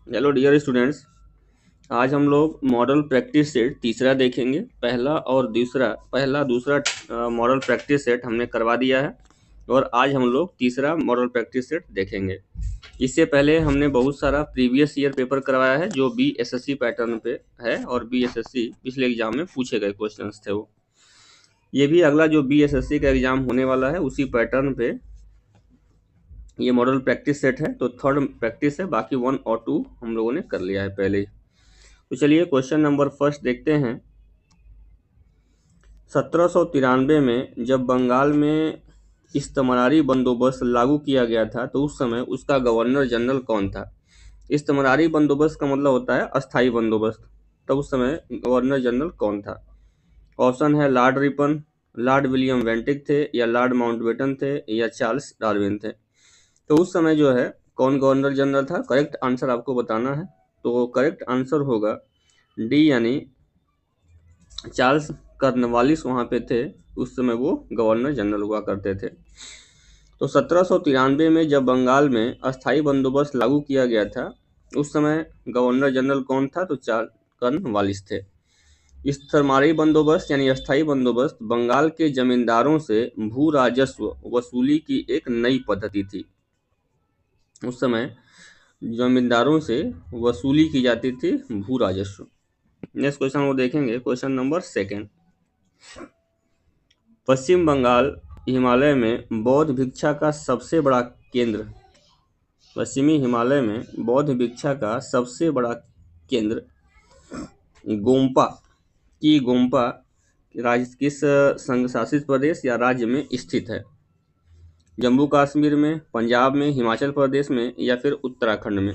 Hello dear students, आज हम लोग मॉडल प्रैक्टिस सेट तीसरा देखेंगे। पहला दूसरा मॉडल प्रैक्टिस सेट हमने करवा दिया है और आज हम लोग तीसरा मॉडल प्रैक्टिस सेट देखेंगे। इससे पहले हमने बहुत सारा प्रीवियस ईयर पेपर करवाया है जो बीएसएससी पैटर्न पे है और बीएसएससी पिछले एग्जाम में पूछे गए क्वेश्चंस थे वो। ये भी अगला जो बीएसएससी का एग्जाम होने वाला है उसी पैटर्न पे ये मॉडल प्रैक्टिस सेट है। तो थर्ड प्रैक्टिस है, बाकी 1 और 2 हम लोगों ने कर लिया है पहले ही। तो चलिए क्वेश्चन नंबर फर्स्ट देखते हैं। 1793 में जब बंगाल में इस्तेमारी बंदोबस्त लागू किया गया था तो उस समय उसका गवर्नर जनरल कौन था। इस्तेमारी बंदोबस्त का मतलब होता है अस्थाई बंदोबस्त। तो उस समय गवर्नर जनरल कौन था। ऑप्शन है लॉर्ड रिपन, लॉर्ड विलियम वेंटिक थे, या लॉर्ड माउंटबेटन थे, या चार्ल्स डार्विन थे। तो उस समय जो है कौन गवर्नर जनरल था, करेक्ट आंसर आपको बताना है। तो करेक्ट आंसर होगा डी, यानी चार्ल्स कर्नवालिस वहाँ पे थे। उस समय वो गवर्नर जनरल हुआ करते थे। तो 1793 में जब बंगाल में अस्थाई बंदोबस्त लागू किया गया था उस समय गवर्नर जनरल कौन था, तो चार्ल्स कर्नवालिस थे। इस्तेमारी बंदोबस्त यानी अस्थाई बंदोबस्त बंगाल के जमींदारों से भू राजस्व वसूली की एक नई पद्धति थी। उस समय जमींदारों से वसूली की जाती थी भू राजस्व। नेक्स्ट क्वेश्चन वो देखेंगे, क्वेश्चन नंबर सेकेंड। पश्चिम बंगाल हिमालय में बौद्ध भिक्षा का सबसे बड़ा केंद्र, पश्चिमी हिमालय में बौद्ध भिक्षा का सबसे बड़ा केंद्र गोम्पा राज्य किस संघ शासित प्रदेश या राज्य में स्थित है। जम्मू कश्मीर में, पंजाब में, हिमाचल प्रदेश में, या फिर उत्तराखंड में।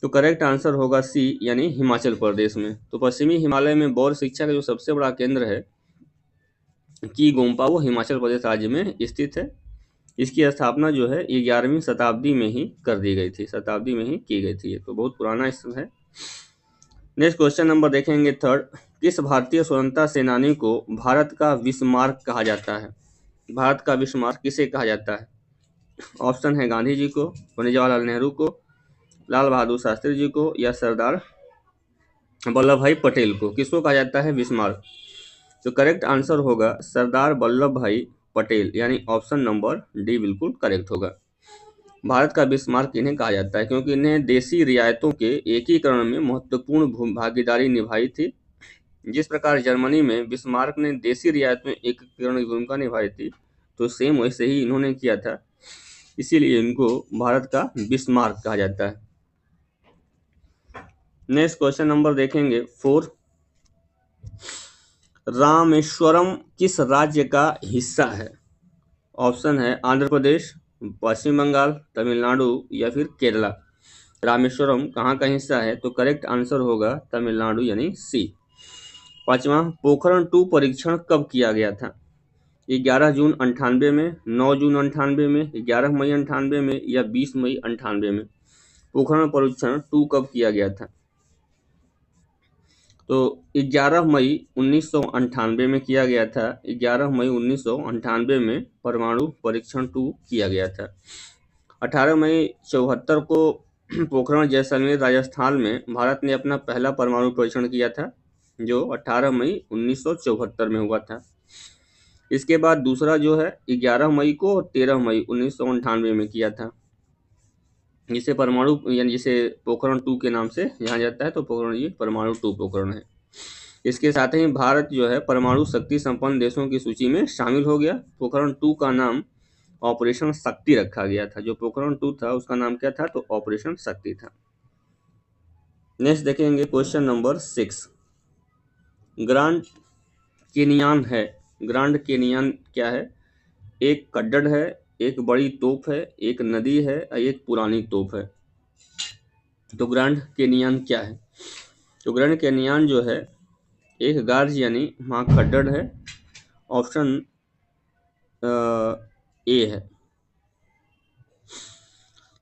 तो करेक्ट आंसर होगा सी, यानी हिमाचल प्रदेश में। तो पश्चिमी हिमालय में बौद्ध शिक्षा का जो सबसे बड़ा केंद्र है की गोम्पा, वो हिमाचल प्रदेश राज्य में स्थित है। इसकी स्थापना जो है 11वीं शताब्दी में ही कर दी गई थी, शताब्दी में ही की गई थी। ये तो बहुत पुराना स्थल है। नेक्स्ट क्वेश्चन नंबर देखेंगे थर्ड। किस भारतीय स्वतंत्रता सेनानी को भारत का बिस्मार्क कहा जाता है। भारत का बिस्मार्क किसे कहा जाता है। ऑप्शन है गांधी जी को, पंडित जवाहरलाल नेहरू को, लाल बहादुर शास्त्री जी को, या सरदार वल्लभ भाई पटेल को। किसको कहा जाता है बिस्मार्क। तो करेक्ट आंसर होगा सरदार वल्लभ भाई पटेल, यानी ऑप्शन नंबर डी बिल्कुल करेक्ट होगा। भारत का बिस्मार्क इन्हें कहा जाता है क्योंकि इन्हें देसी रियायतों के एकीकरण में महत्वपूर्ण भागीदारी निभाई थी। जिस प्रकार जर्मनी में बिस्मार्क ने देसी रियायतों में एकीकरण की भूमिका निभाई थी, तो सेम वैसे ही इन्होंने किया था, इसीलिए इनको भारत का बिस्मार्क कहा जाता है। नेक्स्ट क्वेश्चन नंबर देखेंगे 4। रामेश्वरम किस राज्य का हिस्सा है। ऑप्शन है आंध्र प्रदेश, पश्चिम बंगाल, तमिलनाडु, या फिर केरला। रामेश्वरम कहाँ का हिस्सा है, तो करेक्ट आंसर होगा तमिलनाडु, यानी सी। पांचवा, पोखरण 2 परीक्षण कब किया गया था। 11 जून 98 में, 9 जून 98 में, 11 मई 98 में, या 20 मई 98 में। पोखरण परीक्षण 2 कब किया गया था, तो 11 मई 1998 में किया गया था। 11 मई 1998 में परमाणु परीक्षण 2 किया गया था। 18 मई 74 को पोखरण जैसलमेर राजस्थान में भारत ने अपना पहला परमाणु परीक्षण किया था, जो 18 मई 1974 में हुआ था। इसके बाद दूसरा जो है 11 मई को और 13 मई 1998 में किया था, जिसे परमाणु यानी जिसे पोखरण 2 के नाम से जाना जाता है। तो पोखरण ये परमाणु 2 पोखरण है। इसके साथ ही भारत जो है परमाणु शक्ति संपन्न देशों की सूची में शामिल हो गया। पोखरण 2 का नाम ऑपरेशन शक्ति रखा गया था। जो पोखरण 2 था उसका नाम क्या था, तो ऑपरेशन शक्ति था। नेक्स्ट देखेंगे क्वेश्चन नंबर 6। ग्रांड केनियन है, ग्रांड केनियन क्या है। एक कड्डड़ है, एक बड़ी तोप है, एक नदी है, एक पुरानी तोप है। तो ग्रांड केनियन क्या है, तो ग्रांड केनियन जो है एक गार्ज यानी वहाँ खड्डड़ है। ऑप्शन ए है।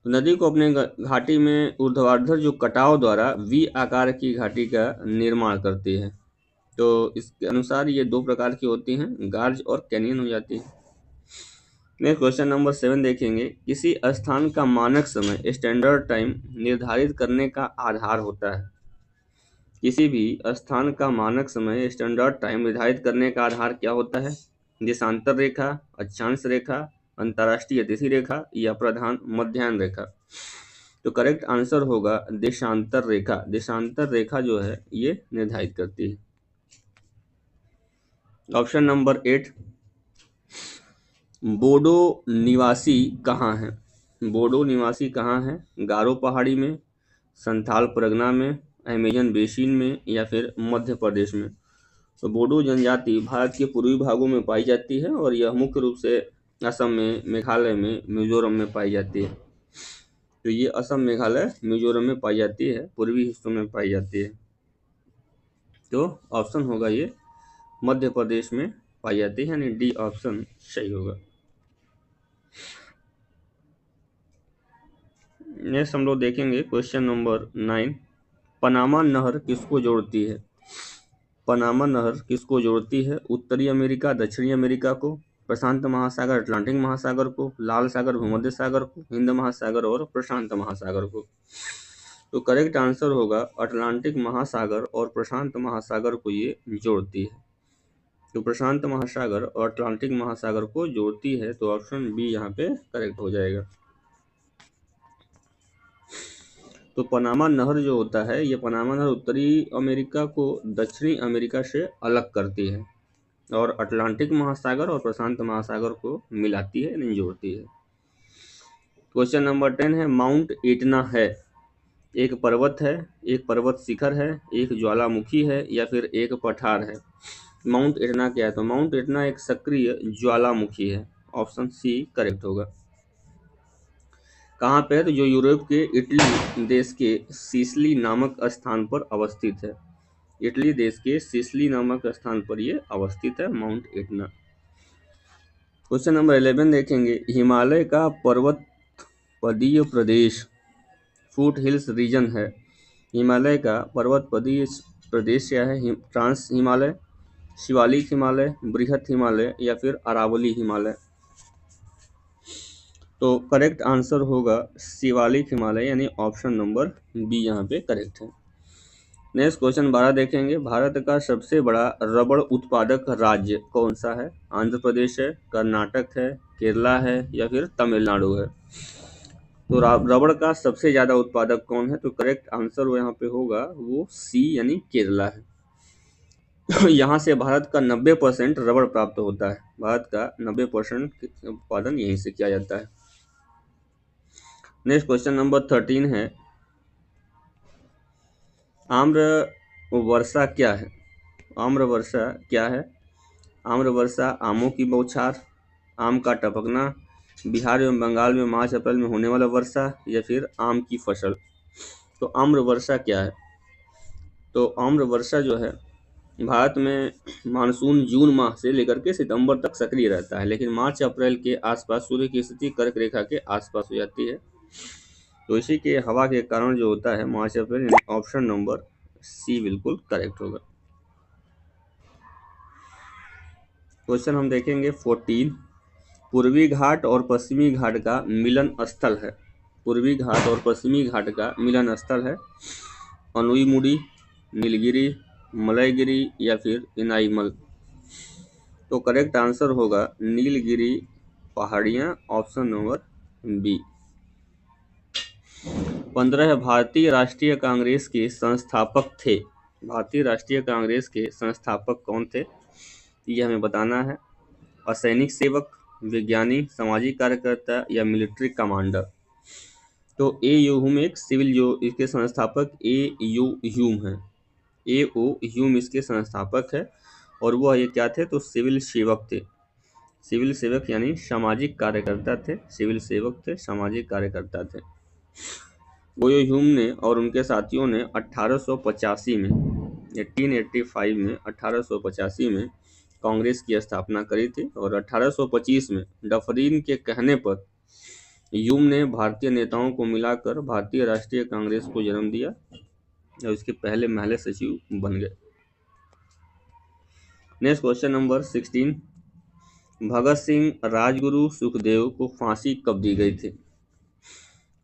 नदी को अपने घाटी में ऊर्ध्वाधर जो कटाव द्वारा वी आकार की घाटी का निर्माण करती है। तो इसके अनुसार ये 2 प्रकार की होती हैं, गार्ज और कैनियन हो जाती है। नेक्स्ट क्वेश्चन नंबर 7 देखेंगे। किसी स्थान का मानक समय स्टैंडर्ड टाइम निर्धारित करने का आधार होता है। किसी भी स्थान का मानक समय स्टैंडर्ड टाइम निर्धारित करने का आधार क्या होता है? देशांतर रेखा, अक्षांश रेखा, अंतर्राष्ट्रीय तिथि रेखा या प्रधान मध्याह्न रेखा। तो करेक्ट आंसर होगा देशांतर रेखा। देशांतर रेखा जो है ये निर्धारित करती है। ऑप्शन नंबर 8, बोडो निवासी कहाँ है? बोडो निवासी कहाँ है? गारो पहाड़ी में, संथाल परगना में, अमेजन बेसिन में या फिर मध्य प्रदेश में। तो बोडो जनजाति भारत के पूर्वी भागों में पाई जाती है और यह मुख्य रूप से असम में, मेघालय में, मिजोरम में पाई जाती है। तो ये असम, मेघालय, मिजोरम में पाई जाती है, पूर्वी हिस्सों में पाई जाती है। तो ऑप्शन होगा ये मध्य प्रदेश में पाई जाती है, यानी डी ऑप्शन सही होगा। नेक्स्ट हम लोग देखेंगे क्वेश्चन नंबर 9, पनामा नहर किसको जोड़ती है? पनामा नहर किसको जोड़ती है? उत्तरी अमेरिका, दक्षिणी अमेरिका को, प्रशांत महासागर, अटलांटिक महासागर को, लाल सागर, भूमध्य सागर को, हिंद महासागर और प्रशांत महासागर को। तो करेक्ट आंसर होगा अटलांटिक महासागर और प्रशांत महासागर को ये जोड़ती है। तो प्रशांत महासागर और अटलांटिक महासागर को जोड़ती है, तो ऑप्शन बी यहाँ पे करेक्ट हो जाएगा। तो पनामा नहर जो होता है, ये पनामा नहर उत्तरी अमेरिका को दक्षिणी अमेरिका से अलग करती है और अटलांटिक महासागर और प्रशांत महासागर को मिलाती है, नहीं जोड़ती है। क्वेश्चन नंबर 10 है, माउंट एटना है एक पर्वत है, एक पर्वत शिखर है, एक ज्वालामुखी है या फिर एक पठार है? माउंट एटना क्या है? तो माउंट एटना एक सक्रिय ज्वालामुखी है। ऑप्शन सी करेक्ट होगा। कहाँ पे है? तो जो यूरोप के इटली देश के सिसिली नामक स्थान पर अवस्थित है। इटली देश के सिसिली नामक स्थान पर ये अवस्थित है माउंट एटना। क्वेश्चन नंबर 11 देखेंगे। हिमालय का पर्वत पदीय प्रदेश फुट हिल्स रीजन है। हिमालय का पर्वत पदीय प्रदेश क्या है? ट्रांस हिमालय, शिवालिक हिमालय, बृहत हिमालय या फिर अरावली हिमालय। तो करेक्ट आंसर होगा शिवालिक हिमालय, यानी ऑप्शन नंबर बी यहाँ पे करेक्ट है। नेक्स्ट क्वेश्चन 12 देखेंगे। भारत का सबसे बड़ा रबड़ उत्पादक राज्य कौन सा है? आंध्र प्रदेश है, कर्नाटक है, केरला है या फिर तमिलनाडु है? तो रबड़ का सबसे ज़्यादा उत्पादक कौन है? तो करेक्ट आंसर वो यहाँ पे होगा वो सी, यानी केरला है। यहाँ से भारत का 90% रबड़ प्राप्त होता है। भारत का 90% उत्पादन यहीं से किया जाता है। नेक्स्ट क्वेश्चन नंबर 13 है, आम्र वर्षा क्या है? आम्र वर्षा क्या है? आम्र वर्षा आमों की बौछार, आम का टपकना, बिहार एवं बंगाल में मार्च अप्रैल में होने वाला वर्षा या फिर आम की फसल। तो आम्र वर्षा क्या है? तो आम्र वर्षा जो है भारत में मानसून जून माह से लेकर के सितंबर तक सक्रिय रहता है, लेकिन मार्च अप्रैल के आसपास सूर्य की स्थिति कर्क रेखा के आसपास हो जाती है। तो इसी के हवा के कारण जो होता है मार्च अप्रैल, ऑप्शन नंबर सी बिल्कुल करेक्ट होगा। क्वेश्चन हम देखेंगे 14, पूर्वी घाट और पश्चिमी घाट का मिलन स्थल है। पूर्वी घाट और पश्चिमी घाट का मिलन स्थल है अनुईमुड़ी, नीलगिरी, मलयगिरी या फिर इनाईमल। तो करेक्ट आंसर होगा नीलगिरी पहाड़ियाँ, ऑप्शन नंबर बी। 15 भारतीय राष्ट्रीय कांग्रेस के संस्थापक थे। भारतीय राष्ट्रीय कांग्रेस के संस्थापक कौन थे, ये हमें बताना है। असैनिक सेवक, विज्ञानी, सामाजिक कार्यकर्ता या मिलिट्री कमांडर। तो ए यू ह्यूम एक सिविल, जो इसके संस्थापक ए यू ह्यूम है। ए ओ ह्यूम इसके संस्थापक है और वह ये क्या थे? तो सिविल सेवक थे। सिविल सेवक यानी सामाजिक कार्यकर्ता थे। सिविल सेवक थे, सामाजिक कार्यकर्ता थे। ओयो ह्यूम ने और उनके साथियों ने 1885 में 1885 में 1885 में कांग्रेस की स्थापना करी थी और 1825 में डफरीन के कहने पर ह्यूम ने भारतीय नेताओं को मिलाकर भारतीय राष्ट्रीय कांग्रेस को जन्म दिया और इसके पहले महिला सचिव बन गए। Next question number 16, Bhagat Singh, Rajguru, Sukhdev को फांसी कब दी गई थी?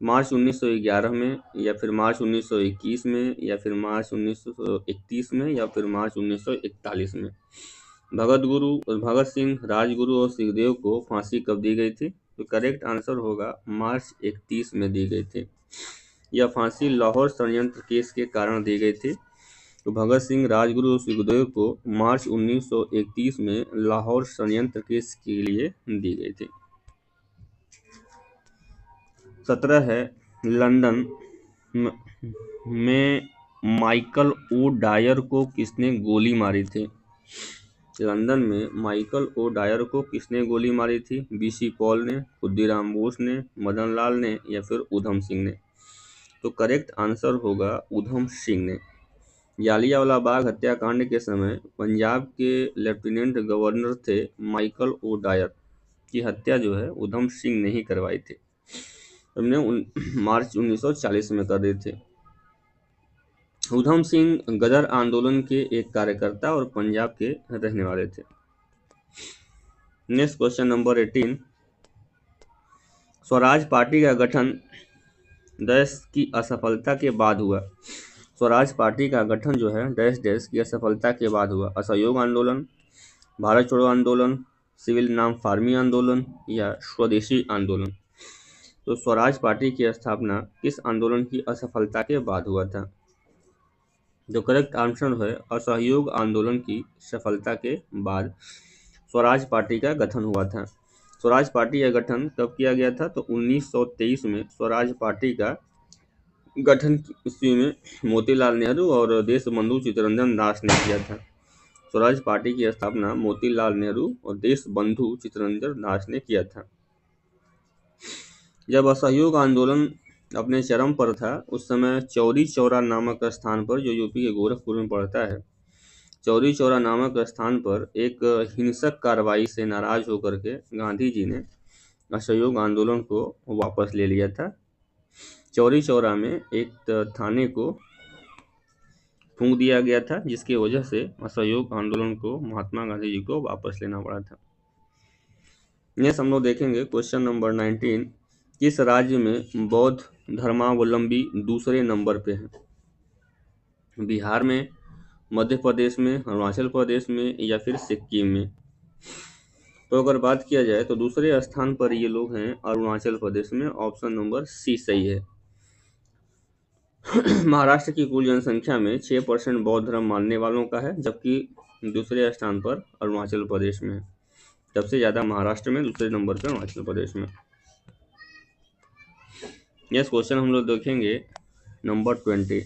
मार्च 1911 में, या फिर मार्च 1921 में, या फिर मार्च 1931 में, या फिर मार्च 1941 में। भगत सिंह, राजगुरु और सुखदेव को फांसी कब दी गई थी? तो करेक्ट आंसर होगा मार्च 31 में दी गई थी। यह फांसी लाहौर षड्यंत्र केस के कारण दी गई थी। तो भगत सिंह, राजगुरु और सुखदेव को मार्च 1931 में लाहौर षड्यंत्र केस के लिए दी गई थी। 17 है, लंदन में माइकल ओ डायर को किसने गोली मारी थी? लंदन में माइकल ओ डायर को किसने गोली मारी थी? बीसी पॉल ने, खुदीराम बोस ने, मदन लाल ने, या फिर उधम सिंह ने। तो करेक्ट आंसर होगा उधम सिंह ने। जालियांवाला बाग हत्याकांड के समय पंजाब के लेफ्टिनेंट गवर्नर थे माइकल ओ डायर की हत्या जो है उधम सिंह ने ही करवाई थी। हमने मार्च 1940 में कर दी थी। उधम सिंह गदर आंदोलन के एक कार्यकर्ता और पंजाब के रहने वाले थे। Next question number 18, Swaraj party का गठन डैश की असफलता के बाद हुआ। स्वराज पार्टी का गठन जो है डैश डैश की असफलता के बाद हुआ। असहयोग आंदोलन, भारत छोड़ो आंदोलन, सिविल नाम फार्मी आंदोलन, या स्वदेशी आंदोलन। तो स्वराज पार्टी की स्थापना किस आंदोलन की असफलता के बाद हुआ था? जो करेक्ट आंसर है असहयोग आंदोलन की सफलता के बाद स्वराज पार्टी का गठन हुआ था। स्वराज पार्टी का गठन कब किया गया था? तो 1923 में स्वराज पार्टी का गठन ईस्वी में मोतीलाल नेहरू और देशबंधु चित्तरंजन दास ने किया था। स्वराज पार्टी की स्थापना मोतीलाल नेहरू और देशबंधु चित्तरंजन दास ने किया था। जब असहयोग आंदोलन अपने चरम पर था उस समय चौरी चौरा नामक स्थान पर, जो यूपी के गोरखपुर में पड़ता है, चौरी चौरा नामक स्थान पर एक हिंसक कार्रवाई से नाराज होकर के गांधी जी ने असहयोग आंदोलन को वापस ले लिया था। चौरी चौरा में एक थाने को फूंक दिया गया था, जिसकी वजह से असहयोग आंदोलन को महात्मा गांधी जी को वापस लेना पड़ा था। नेक्स्ट हम लोग देखेंगे क्वेश्चन नंबर 19, किस राज्य में बौद्ध धर्मावलंबी दूसरे नंबर पे हैं? बिहार में, मध्य प्रदेश में, अरुणाचल प्रदेश में, या फिर सिक्किम में। तो अगर बात किया जाए तो दूसरे स्थान पर ये लोग हैं अरुणाचल प्रदेश में। ऑप्शन नंबर सी सही है। महाराष्ट्र की कुल जनसंख्या में 6% बौद्ध धर्म मानने वालों का है, जबकि दूसरे स्थान पर अरुणाचल प्रदेश में है। सबसे ज़्यादा महाराष्ट्र में, दूसरे नंबर पर अरुणाचल प्रदेश में। नेक्स्ट क्वेश्चन हम लोग देखेंगे नंबर 20,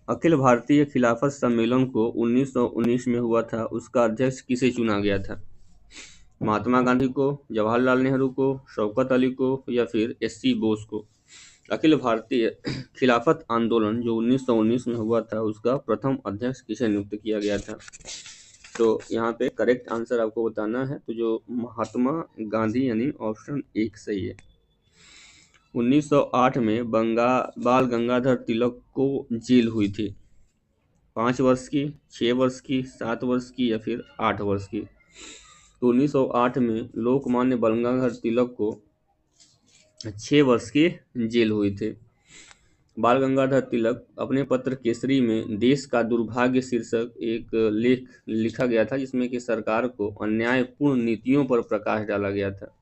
अखिल भारतीय खिलाफत सम्मेलन को 1919 में हुआ था, उसका अध्यक्ष किसे चुना गया था? महात्मा गांधी को, जवाहरलाल नेहरू को, शौकत अली को, या फिर एससी बोस को? अखिल भारतीय खिलाफत आंदोलन जो 1919 में हुआ था उसका प्रथम अध्यक्ष किसे नियुक्त किया गया था? तो यहाँ पे करेक्ट आंसर आपको बताना है, तो जो महात्मा गांधी, यानी ऑप्शन 1 सही है। 1908 में बाल गंगाधर तिलक को जेल हुई थी। 5 वर्ष की, 6 वर्ष की, 7 वर्ष की, या फिर 8 वर्ष की? तो 1908 में लोकमान्य बाल गंगाधर तिलक को 6 वर्ष की जेल हुई थी। बाल गंगाधर तिलक अपने पत्र केसरी में देश का दुर्भाग्य शीर्षक एक लेख लिखा गया था, जिसमें कि सरकार को अन्यायपूर्ण नीतियों पर प्रकाश डाला गया था,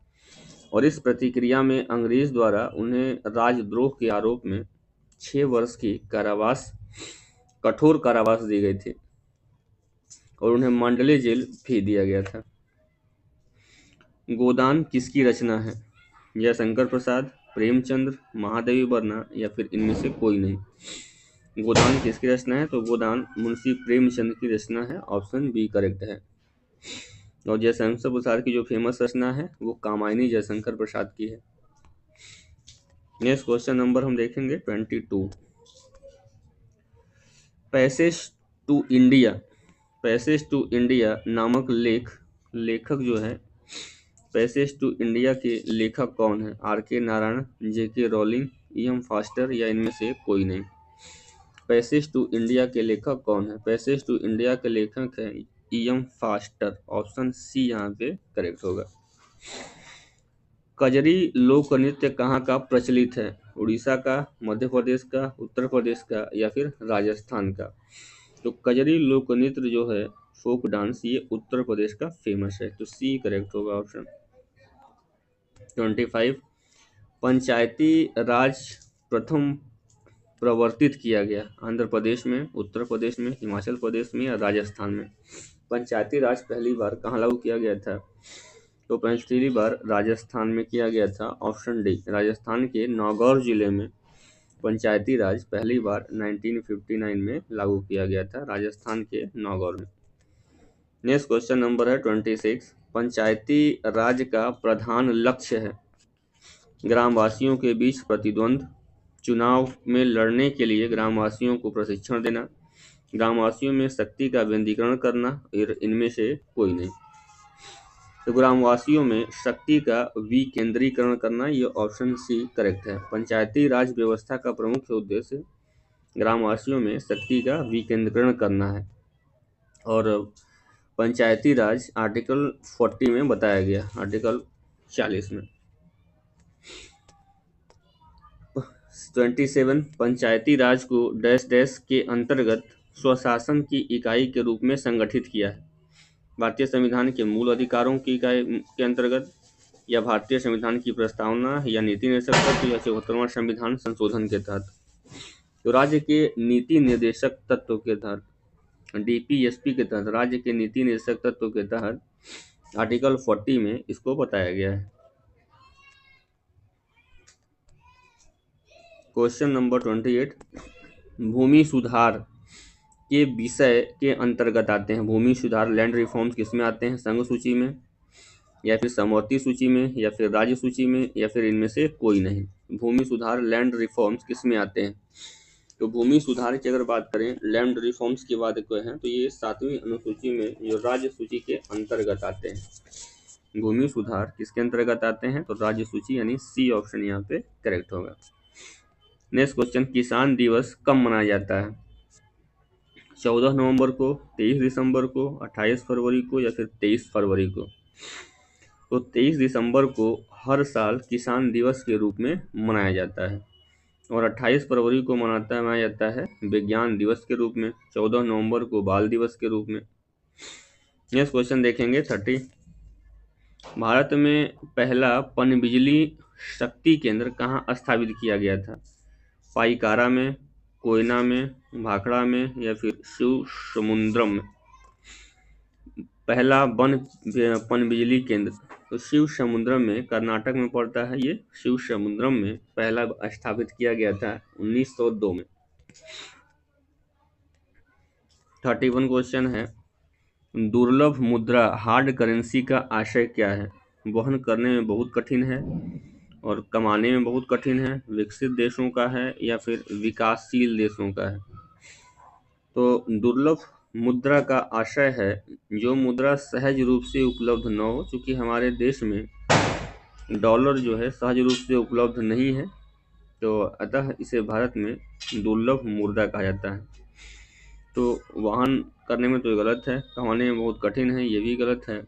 और इस प्रतिक्रिया में अंग्रेज द्वारा उन्हें राजद्रोह के आरोप में 6 वर्ष की कठोर कारावास दी गई थी और उन्हें मंडले जेल भेज दिया गया था। गोदान किसकी रचना है? जयशंकर प्रसाद, प्रेमचंद्र, महादेवी वर्मा, या फिर इनमें से कोई नहीं? गोदान किसकी रचना है? तो गोदान मुंशी प्रेमचंद की रचना है। ऑप्शन बी करेक्ट है। और जयशंकर प्रसाद की जो फेमस रचना है वो कामायनी जयशंकर प्रसाद की है। नेक्स्ट क्वेश्चन नंबर हम देखेंगे 22, पैसेज टू इंडिया नामक लेखक जो है, पैसेज टू इंडिया के लेखक कौन है? R K. Narayan, J K. Rowling, E.M. Forster, या इनमें से कोई नहीं? पैसेज टू इंडिया के लेखक कौन है? पैसेज टू इंडिया के लेखक हैं EM फास्टर, ऑप्शन सी यहाँ पे करेक्ट होगा। कजरी लोक नृत्य कहाँ का प्रचलित है? उड़ीसा का, मध्य प्रदेश का, उत्तर प्रदेश का या फिर राजस्थान का? तो कजरी लोक नृत्य जो है फोक डांस, ये उत्तर प्रदेश का फेमस है, तो सी करेक्ट होगा ऑप्शन। 25 पंचायती राज प्रथम प्रवर्तित किया गया आंध्र प्रदेश में, उत्तर प्रदेश में, हिमाचल प्रदेश में या राजस्थान में? पंचायती राज पहली बार कहाँ लागू किया गया था? तो पहली बार राजस्थान में किया गया था, ऑप्शन डी। राजस्थान के नागौर जिले में पंचायती राज पहली बार 1959 में लागू किया गया था, राजस्थान के नागौर में। नेक्स्ट क्वेश्चन नंबर है 26। पंचायती राज का प्रधान लक्ष्य है ग्रामवासियों के बीच प्रतिद्वंद, चुनाव में लड़ने के लिए ग्रामवासियों को प्रशिक्षण देना, ग्रामवासियों में शक्ति का विकेंद्रीकरण करना, और इनमें से कोई नहीं। तो ग्रामवासियों में शक्ति का विकेंद्रीकरण करना, ये ऑप्शन सी करेक्ट है। पंचायती राज व्यवस्था का प्रमुख उद्देश्य ग्रामवासियों में शक्ति का विकेंद्रीकरण करना है, और पंचायती राज आर्टिकल 40 में बताया गया, आर्टिकल 40 में। 27 पंचायती राज को डैश डैश के अंतर्गत स्वशासन की इकाई के रूप में संगठित किया है? भारतीय संविधान के मूल अधिकारों की इकाई के अंतर्गत, या भारतीय संविधान की प्रस्तावना या नीति निर्देशक तत्व, या 74वां संविधान संशोधन के तहत? तो राज्य के नीति निर्देशक तत्व के तहत, DPSP के तहत, राज्य के नीति निर्देशक तत्व के तहत आर्टिकल 40 में इसको बताया गया है। क्वेश्चन नंबर 28 भूमि सुधार के विषय के अंतर्गत आते हैं। भूमि सुधार लैंड रिफॉर्म्स किस में आते हैं? संघ सूची में, या फिर समवर्ती सूची में, या फिर राज्य सूची में, या फिर इनमें से कोई नहीं? भूमि सुधार लैंड रिफॉर्म्स किस में आते हैं? तो भूमि सुधार की अगर बात करें, लैंड रिफॉर्म्स की बात करें, तो ये 7वीं अनुसूची में जो राज्य सूची के अंतर्गत आते हैं। भूमि सुधार किसके अंतर्गत आते हैं? तो राज्य सूची, यानी सी ऑप्शन यहाँ पे करेक्ट होगा। नेक्स्ट क्वेश्चन किसान दिवस कब मनाया जाता है? 14 नवंबर को, 23 दिसंबर को, 28 फरवरी को, या फिर 23 फरवरी को? तो 23 दिसंबर को हर साल किसान दिवस के रूप में मनाया जाता है, और 28 फरवरी को मनाया जाता है विज्ञान दिवस के रूप में, 14 नवंबर को बाल दिवस के रूप में। नेक्स्ट क्वेश्चन देखेंगे 30। भारत में पहला पनबिजली शक्ति केंद्र कहाँ स्थापित किया गया था? पाईकारा में, कोयना में, भाखड़ा में, या फिर शिव समुद्रम में? पहला पनबिजली केंद्र तो शिव समुद्रम में, कर्नाटक में पड़ता है ये। शिव समुद्रम में पहला स्थापित किया गया था 1902 में। 31 क्वेश्चन है दुर्लभ मुद्रा हार्ड करेंसी का आशय क्या है? वहन करने में बहुत कठिन है और कमाने में बहुत कठिन है, विकसित देशों का है या फिर विकासशील देशों का है? तो दुर्लभ मुद्रा का आशय है जो मुद्रा सहज रूप से उपलब्ध न हो, क्योंकि हमारे देश में डॉलर जो है सहज रूप से उपलब्ध नहीं है, तो अतः इसे भारत में दुर्लभ मुद्रा कहा जाता है। तो वहन करने में तो गलत है, कमाने में बहुत कठिन है, ये भी गलत है।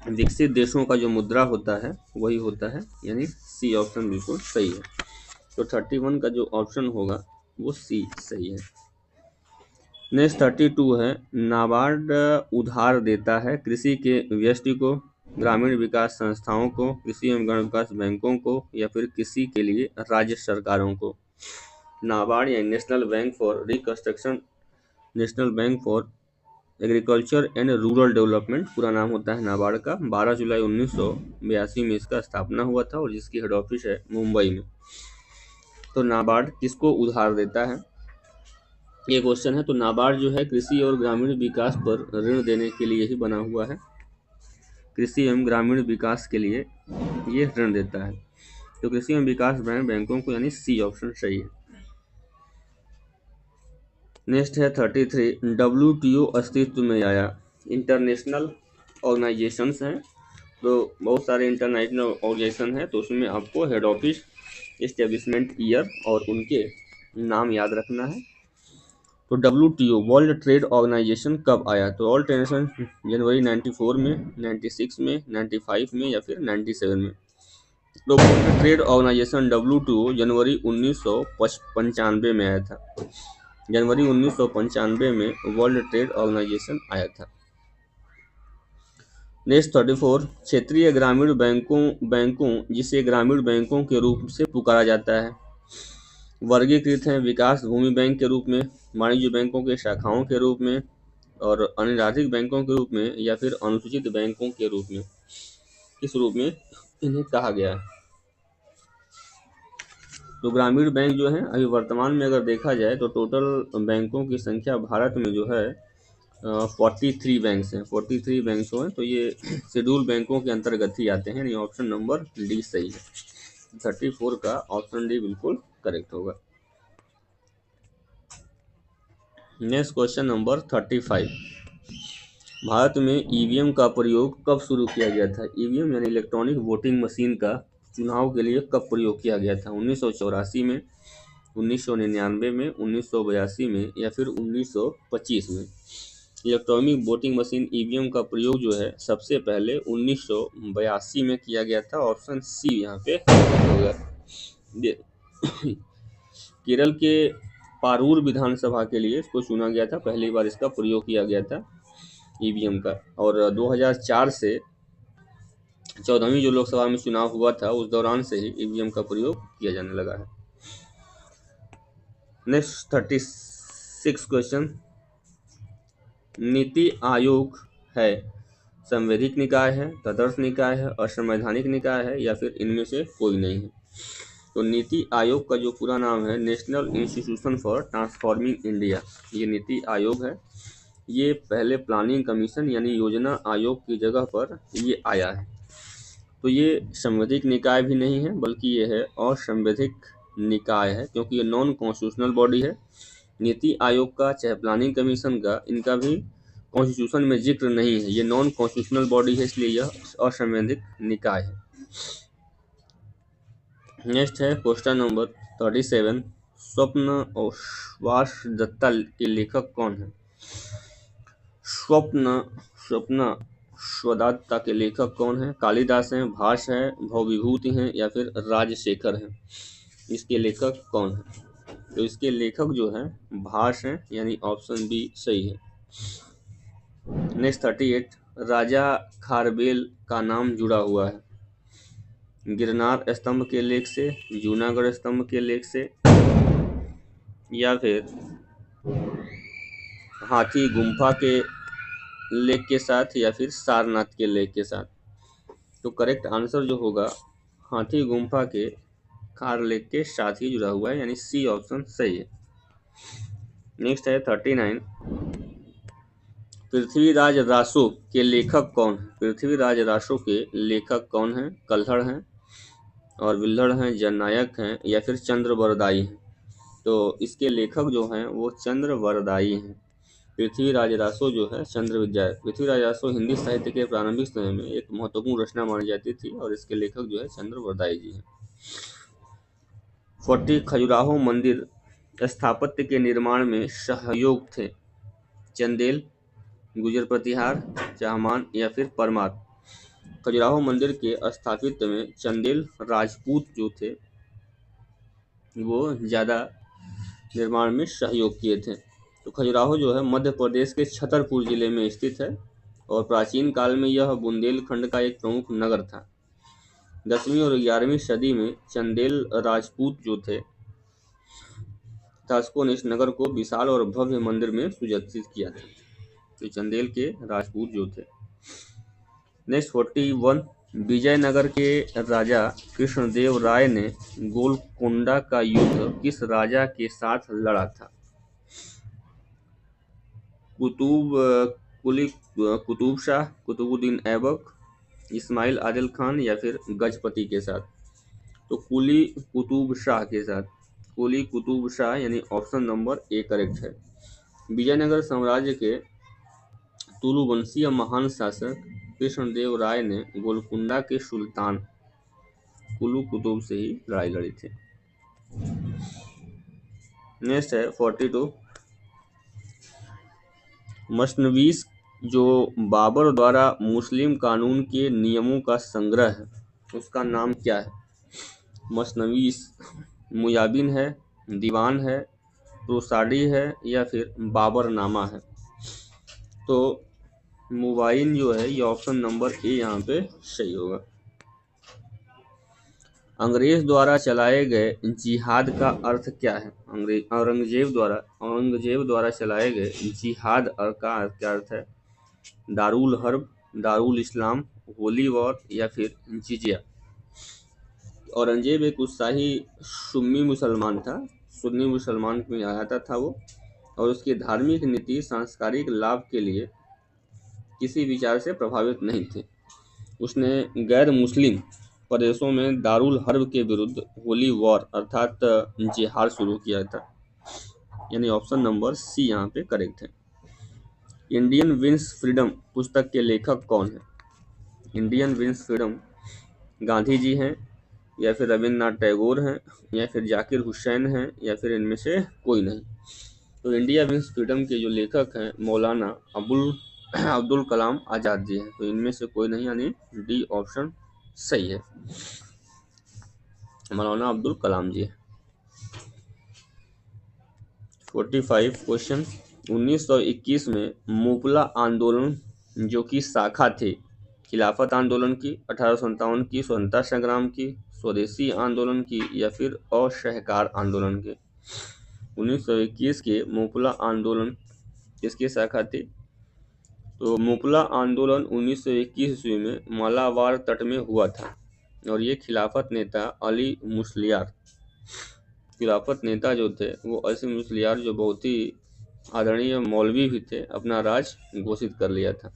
विकसित देशों का जो मुद्रा होता है वही होता है, यानी सी ऑप्शन बिल्कुल सही है। तो 31 का जो ऑप्शन होगा वो सी सही है। नेक्स्ट 32 है नाबार्ड उधार देता है कृषि के व्यष्टि को, ग्रामीण विकास संस्थाओं को, कृषि एवं ग्रामीण विकास बैंकों को, या फिर कृषि के लिए राज्य सरकारों को? नाबार्ड या national bank for reconstruction, national bank for agriculture and rural development पूरा नाम होता है नाबार्ड का। 12 जुलाई 1982 में इसका स्थापना हुआ था और जिसकी हेड ऑफिस है मुंबई में। तो नाबार्ड किसको उधार देता है, ये क्वेश्चन है। तो नाबार्ड जो है कृषि और ग्रामीण विकास पर ऋण देने के लिए ही बना हुआ है, कृषि एवं ग्रामीण विकास के लिए ये ऋण देता है। तो कृषि एवं विकास बैंकों को, यानी सी ऑप्शन सही है। नेक्स्ट है 33 WTO अस्तित्व में आया। इंटरनेशनल ऑर्गेनाइजेशंस हैं, तो बहुत सारे इंटरनेशनल ऑर्गेनाइजेशन हैं, तो उसमें आपको हेड ऑफिस, एस्टेब्लिशमेंट ईयर और उनके नाम याद रखना है। तो WTO वर्ल्ड ट्रेड ऑर्गेनाइजेशन कब आया? तो वर्ल्ड ट्रेड ऑर्गेनाइजेशन जनवरी 94 में, 96 में, 95 में या फिर 97 में? तो वर्ल्ड ट्रेड ऑर्गेनाइजेशन WTO जनवरी 1995 में आया था। जनवरी 1995 में वर्ल्ड ट्रेड ऑर्गेनाइजेशन आया था। नेक्स्ट 34, क्षेत्रीय ग्रामीण बैंकों जिसे ग्रामीण बैंकों के रूप से पुकारा जाता है, वर्गीकृत हैं विकास भूमि बैंक के रूप में, वाणिज्य बैंकों के शाखाओं के रूप में, और अनिर्धारित बैंकों के रूप में, या फिर अनुसूचित बैंकों के रूप में? किस रूप में इन्हें कहा गया है? तो ग्रामीण बैंक जो है अभी वर्तमान में अगर देखा जाए तो टोटल बैंकों की संख्या भारत में जो है 43 बैंक्स हैं। 43 बैंक्स हैं, तो ये शेड्यूल बैंकों के अंतर्गत ही आते हैं। ये ऑप्शन नंबर डी सही है। 34 का ऑप्शन डी बिल्कुल करेक्ट होगा। नेक्स्ट क्वेश्चन नंबर 35, भारत में ईवीएम का प्रयोग कब शुरू किया गया था? ईवीएम यानी इलेक्ट्रॉनिक वोटिंग मशीन का चुनाव के लिए कब प्रयोग किया गया था? 1984 में, 1999 में, 1982 में या फिर 1925 में? इलेक्ट्रॉनिक वोटिंग मशीन ईवीएम का प्रयोग जो है सबसे पहले 1982 में किया गया था। ऑप्शन सी यहाँ पे होगा। केरल के पारूर विधानसभा के लिए इसको चुना गया था, पहली बार इसका प्रयोग किया गया था ईवीएम का। और 2004 से 14वीं जो लोकसभा में चुनाव हुआ था उस दौरान से ही ईवीएम का प्रयोग किया जाने लगा है। नेक्स्ट 36 क्वेश्चन, नीति आयोग है संवैधानिक निकाय है, तदर्थ निकाय है, असंवैधानिक निकाय है या फिर इनमें से कोई नहीं है? तो नीति आयोग का जो पूरा नाम है national institution for transforming India, ये नीति आयोग है। ये पहले प्लानिंग कमीशन यानी योजना आयोग की जगह पर ये आया है। तो ये संवैधानिक निकाय भी नहीं है बल्कि ये है असंवैधानिक निकाय है, क्योंकि ये नॉन कॉन्स्टिट्यूशनल बॉडी है। नीति आयोग का चाहे प्लानिंग कमीशन का, इनका भी कॉन्स्टिट्यूशन में जिक्र नहीं है। ये नॉन कॉन्स्टिट्यूशनल बॉडी है, इसलिए यह असंवैधानिक निकाय है। नेक्स्ट है क्वेश्चन नंबर 37, स्वप्न और श्वासदत्ता के लेखक कौन है? स्वप्न स्वदात्ता के लेखक कौन है? कालिदास हैं, भास है, भवविभूति हैं या फिर राजशेखर हैं? इसके लेखक कौन है? तो इसके लेखक जो है भास हैं, यानी ऑप्शन बी सही है। नेक्स्ट 38, राजा खारबेल का नाम जुड़ा हुआ है गिरनार स्तंभ के लेख से, जूनागढ़ स्तंभ के लेख से या फिर हाथी गुम्फा के लेख के साथ या फिर सारनाथ के लेख के साथ? तो करेक्ट आंसर जो होगा हाथी गुम्फा के खार लेख के साथ ही जुड़ा हुआ है, यानी सी ऑप्शन सही है। नेक्स्ट है 39, पृथ्वीराज रासो के लेखक कौन है? पृथ्वीराज रासो के लेखक कौन हैं? कल्हड़ हैं और विल्हड़ हैं, जननायक हैं या फिर चंद्रवरदाई हैं? तो इसके लेखक जो हैं वो चंद्रवरदाई हैं। पृथ्वीराज रासो जो है पृथ्वीराज रासो हिंदी साहित्य के प्रारंभिक समय में एक महत्वपूर्ण रचना मानी जाती थी और इसके लेखक जो है चंद्रवरदाई जी हैं। 40, खजुराहो मंदिर स्थापत्य के निर्माण में सहयोग थे चंदेल, गुजर प्रतिहार, चाहमान या फिर परमार? खजुराहो मंदिर के स्थापित में चंदेल राजपूत जो थे वो ज़्यादा निर्माण में सहयोग किए थे। तो खजुराहो जो है मध्य प्रदेश के छतरपुर जिले में स्थित है और प्राचीन काल में यह बुंदेलखंड का एक प्रमुख नगर था। 10वीं और 11वीं सदी में चंदेल राजपूत जो थे शासकों ने इस नगर को विशाल और भव्य मंदिर में सुसज्जित किया था। तो चंदेल के राजपूत जो थे। नेक्स्ट 41, विजयनगर के राजा कृष्णदेव राय ने गोलकोंडा का युद्ध किस राजा के साथ लड़ा था? कुतुब शाह, कुतुबुद्दीन ऐबक, इस्माइल आदिल खान या फिर गजपति के साथ? तो कुली कुतुब शाह के साथ। कुली कुतुब शाह यानी ऑप्शन नंबर ए करेक्ट है। विजयनगर साम्राज्य के तुलुवंशीय महान शासक कृष्णदेव राय ने गोलकुंडा के सुल्तान कुली कुतुब से ही लड़ाई लड़ी थी। नेक्स्ट है 42, मसनवीस जो बाबर द्वारा मुस्लिम कानून के नियमों का संग्रह है उसका नाम क्या है? मसनवीस मुयाबिन है, दीवान है, प्रोसाडी है या फिर बाबरनामा है? तो मुबाइन जो है ये ऑप्शन नंबर ए यहाँ पे सही होगा। अंग्रेज द्वारा चलाए गए जिहाद का अर्थ क्या है? औरंगजेब द्वारा चलाए गए जिहाद का क्या अर्थ है? दारुल हर्ब, दारुल इस्लाम, होली वॉर या फिर जिजिया? औरंगजेब एक उत्साही सुन्नी मुसलमान था, सुन्नी मुसलमान में आता था वो, और उसकी धार्मिक नीति सांस्कृतिक लाभ के लिए किसी विचार से प्रभावित नहीं थे। उसने गैर मुस्लिम प्रदेशों में दारुल हर्ब के विरुद्ध होली वॉर अर्थात जिहाद शुरू किया था, यानी ऑप्शन नंबर सी यहाँ पे करेक्ट है। इंडियन विंस फ्रीडम पुस्तक के लेखक कौन है? Indian wins freedom Gandhi ji हैं या फिर रविन्द्रनाथ टैगोर हैं या फिर जाकिर हुसैन हैं या फिर इनमें से कोई नहीं? तो इंडिया विंस फ्रीडम के जो लेखक हैं मौलाना अब्दुल कलाम आज़ाद जी हैं। तो इनमें से कोई नहीं, यानी डी ऑप्शन सही है, मौलाना अब्दुल कलाम जी। 45 क्वेश्चन। 1921 में मुपला आंदोलन जो कि शाखा थी खिलाफत आंदोलन की, 1857 की स्वतंत्रता संग्राम की, स्वदेशी आंदोलन की या फिर असहकार आंदोलन की? 1921 के मुपला आंदोलन किसकी शाखा थी? तो मुपला आंदोलन 1921 ईस्वी में मालाबार तट में हुआ था और ये खिलाफत नेता अली मुस्लियार, खिलाफत नेता जो थे वो अली मुस्लियार जो बहुत ही आदरणीय मौलवी भी थे, अपना राज घोषित कर लिया था।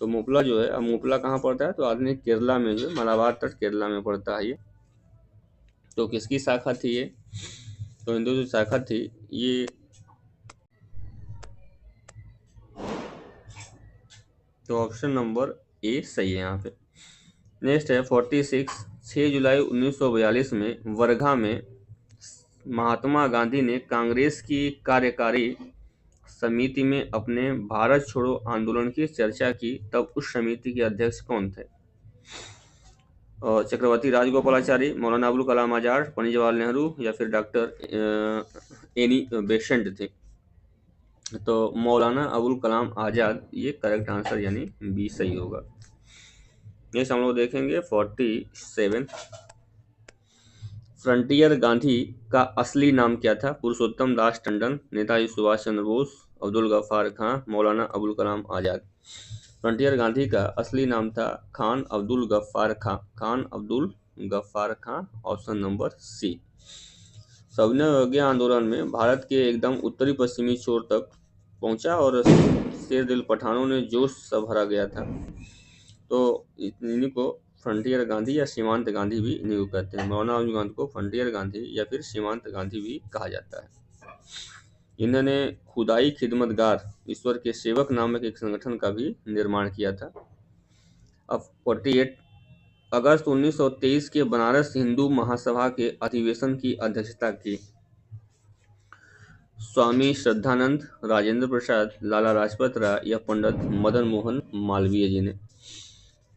तो मुपला जो है, अब मुपला कहाँ पड़ता है? तो आधुनिक केरला में, जो मालाबार तट केरला में पड़ता है ये। तो किसकी शाखा थी ये? तो हिंदू जो शाखा थी ये, तो ऑप्शन नंबर ए सही है यहाँ पे। नेक्स्ट है 46। 6 जुलाई 1942 में वर्धा में महात्मा गांधी ने कांग्रेस की कार्यकारी समिति में अपने भारत छोड़ो आंदोलन की चर्चा की, तब उस समिति के अध्यक्ष कौन थे? चक्रवर्ती राजगोपालाचारी, मौलाना अबुल कलाम आजाद, पंडित जवाहरलाल नेहरू या फिर डॉक्टर एनी बेसेंट थे? तो मौलाना अबुल कलाम आजाद ये करेक्ट आंसर, यानी बी सही होगा। नेक्स्ट हम लोग देखेंगे 47। फ्रंटियर गांधी का असली नाम क्या था? पुरुषोत्तम दास टंडन, नेताजी सुभाष चंद्र बोस, अब्दुल गफ्फार खां, मौलाना अबुल कलाम आजाद? फ्रंटियर गांधी का असली नाम था खान अब्दुल गफ्फार खां, खान अब्दुल गफ्फार खां, ऑप्शन नंबर सी। सविनय अवज्ञा आंदोलन में भारत के एकदम उत्तरी पश्चिमी छोर तक पहुंचा और शेर दिल पठानों ने जोश सा भरा गया था। तो इन्हीं को फ्रंटियर गांधी या सीमांत गांधी भी इन्हीं को कहते हैं। मौलाना अब्दुल गांधी को फ्रंटियर गांधी या फिर सीमांत गांधी भी कहा जाता है। इन्होंने खुदाई खिदमतगार ईश्वर के सेवक नामक एक संगठन का भी निर्माण किया था। अब 48। अगस्त 1923 के बनारस हिंदू महासभा के अधिवेशन की अध्यक्षता की स्वामी श्रद्धानंद, राजेंद्र प्रसाद, लाला लाजपत राय या पंडित मदन मोहन मालवीय जी ने?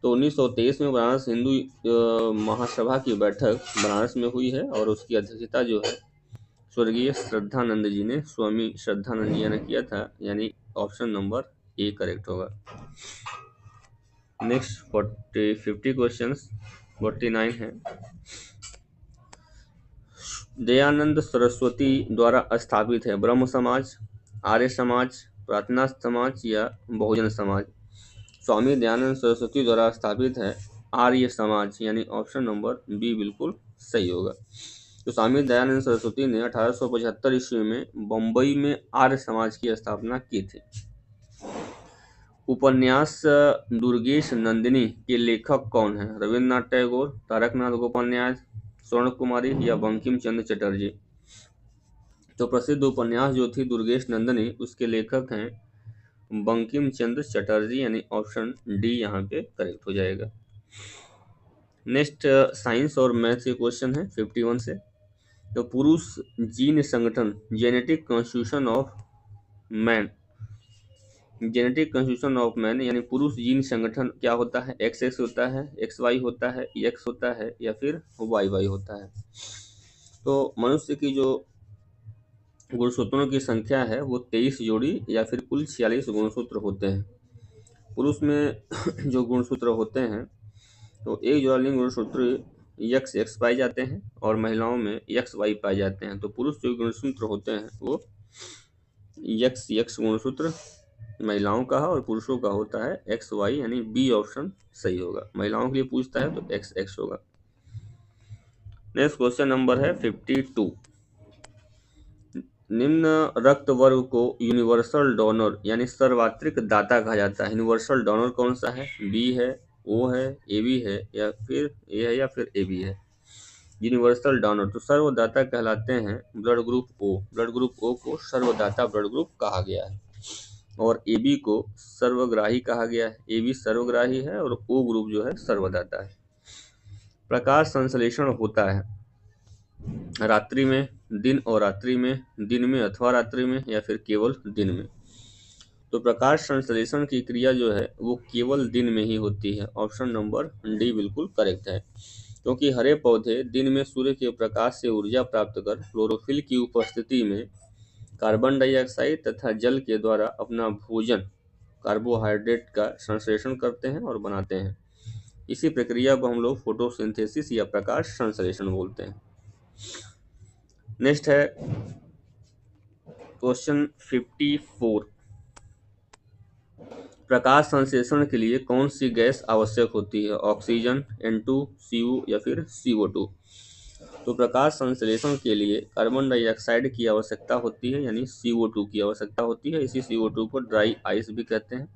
तो 1923 में बनारस हिंदू महासभा की बैठक बनारस में हुई है और उसकी अध्यक्षता जो है स्वर्गीय श्रद्धानंद जी ने, स्वामी श्रद्धानंद जी ने किया था, यानी ऑप्शन नंबर ए करेक्ट होगा। Next 50 questions. 49 है। दयानंद सरस्वती द्वारा स्थापित है ब्रह्म समाज, आर्य समाज, प्रार्थना समाज या बहुजन समाज? स्वामी दयानंद सरस्वती द्वारा स्थापित है आर्य समाज, यानी ऑप्शन नंबर बी बिल्कुल सही होगा। तो स्वामी दयानंद सरस्वती ने 1875 ईस्वी में बम्बई में आर्य समाज की स्थापना की थी। उपन्यास दुर्गेश नंदिनी के लेखक कौन है? रविन्द्रनाथ टैगोर, तारकनाथ गोपाल न्याय, स्वर्ण कुमारी या बंकिम चंद्र चटर्जी? तो प्रसिद्ध उपन्यास जो थी दुर्गेश नंदिनी, उसके लेखक हैं बंकिम चंद्र चटर्जी, यानी ऑप्शन डी यहाँ पे करेक्ट हो जाएगा। नेक्स्ट साइंस और मैथ्स के क्वेश्चन है 51 से। तो पुरुष जीन संगठन genetic constitution of man genetic constitution of man यानी पुरुष जीन संगठन क्या होता है? XX होता है, XY होता है, X होता है या फिर YY होता है। तो मनुष्य की जो गुणसूत्रों की संख्या है वो 23 जोड़ी या फिर कुल 46 गुणसूत्र होते हैं। पुरुष में जो गुणसूत्र होते हैं तो एक जोड़ा लिंग गुणसूत्र XX पाए जाते हैं और महिलाओं में XY पाए जाते हैं। तो पुरुष जो गुणसूत्र होते हैं वो XX गुणसूत्र महिलाओं का है और पुरुषों का होता है XY, यानी बी ऑप्शन सही होगा। महिलाओं के लिए पूछता है तो XX होगा। नेक्स्ट क्वेश्चन नंबर है 52। निम्न रक्त वर्ग को यूनिवर्सल डोनर यानी सर्वत्रिक दाता कहा जाता है। यूनिवर्सल डोनर कौन सा है? बी है, ओ है, AB है या फिर ए है या फिर AB है। यूनिवर्सल डोनर तो सर्वदाता कहलाते हैं blood group O। Blood group O को सर्वदाता ब्लड ग्रुप कहा गया है और AB को सर्वग्राही कहा गया है। AB सर्वग्राही है और O ग्रुप जो है सर्वदाता है। प्रकाश संश्लेषण होता है रात्रि में, दिन और रात्रि में, दिन में अथवा रात्रि में या फिर केवल दिन में। तो प्रकाश संश्लेषण की क्रिया जो है वो केवल दिन में ही होती है। ऑप्शन नंबर डी बिल्कुल करेक्ट है, क्योंकि हरे पौधे दिन में सूर्य के प्रकाश से ऊर्जा प्राप्त कर क्लोरोफिल की उपस्थिति में कार्बन डाइऑक्साइड तथा जल के द्वारा अपना भोजन कार्बोहाइड्रेट का संश्लेषण करते हैं और बनाते हैं। इसी प्रक्रिया को हम लोग फोटोसिंथेसिस या प्रकाश संश्लेषण बोलते हैं। नेक्स्ट है क्वेश्चन 54। प्रकाश संश्लेषण के लिए कौन सी गैस आवश्यक होती है? ऑक्सीजन, N2, CO या फिर CO2। तो प्रकाश संश्लेषण के लिए कार्बन डाइऑक्साइड की आवश्यकता होती है, यानी CO2 की आवश्यकता होती है। इसी CO2 को ड्राई आइस भी कहते हैं।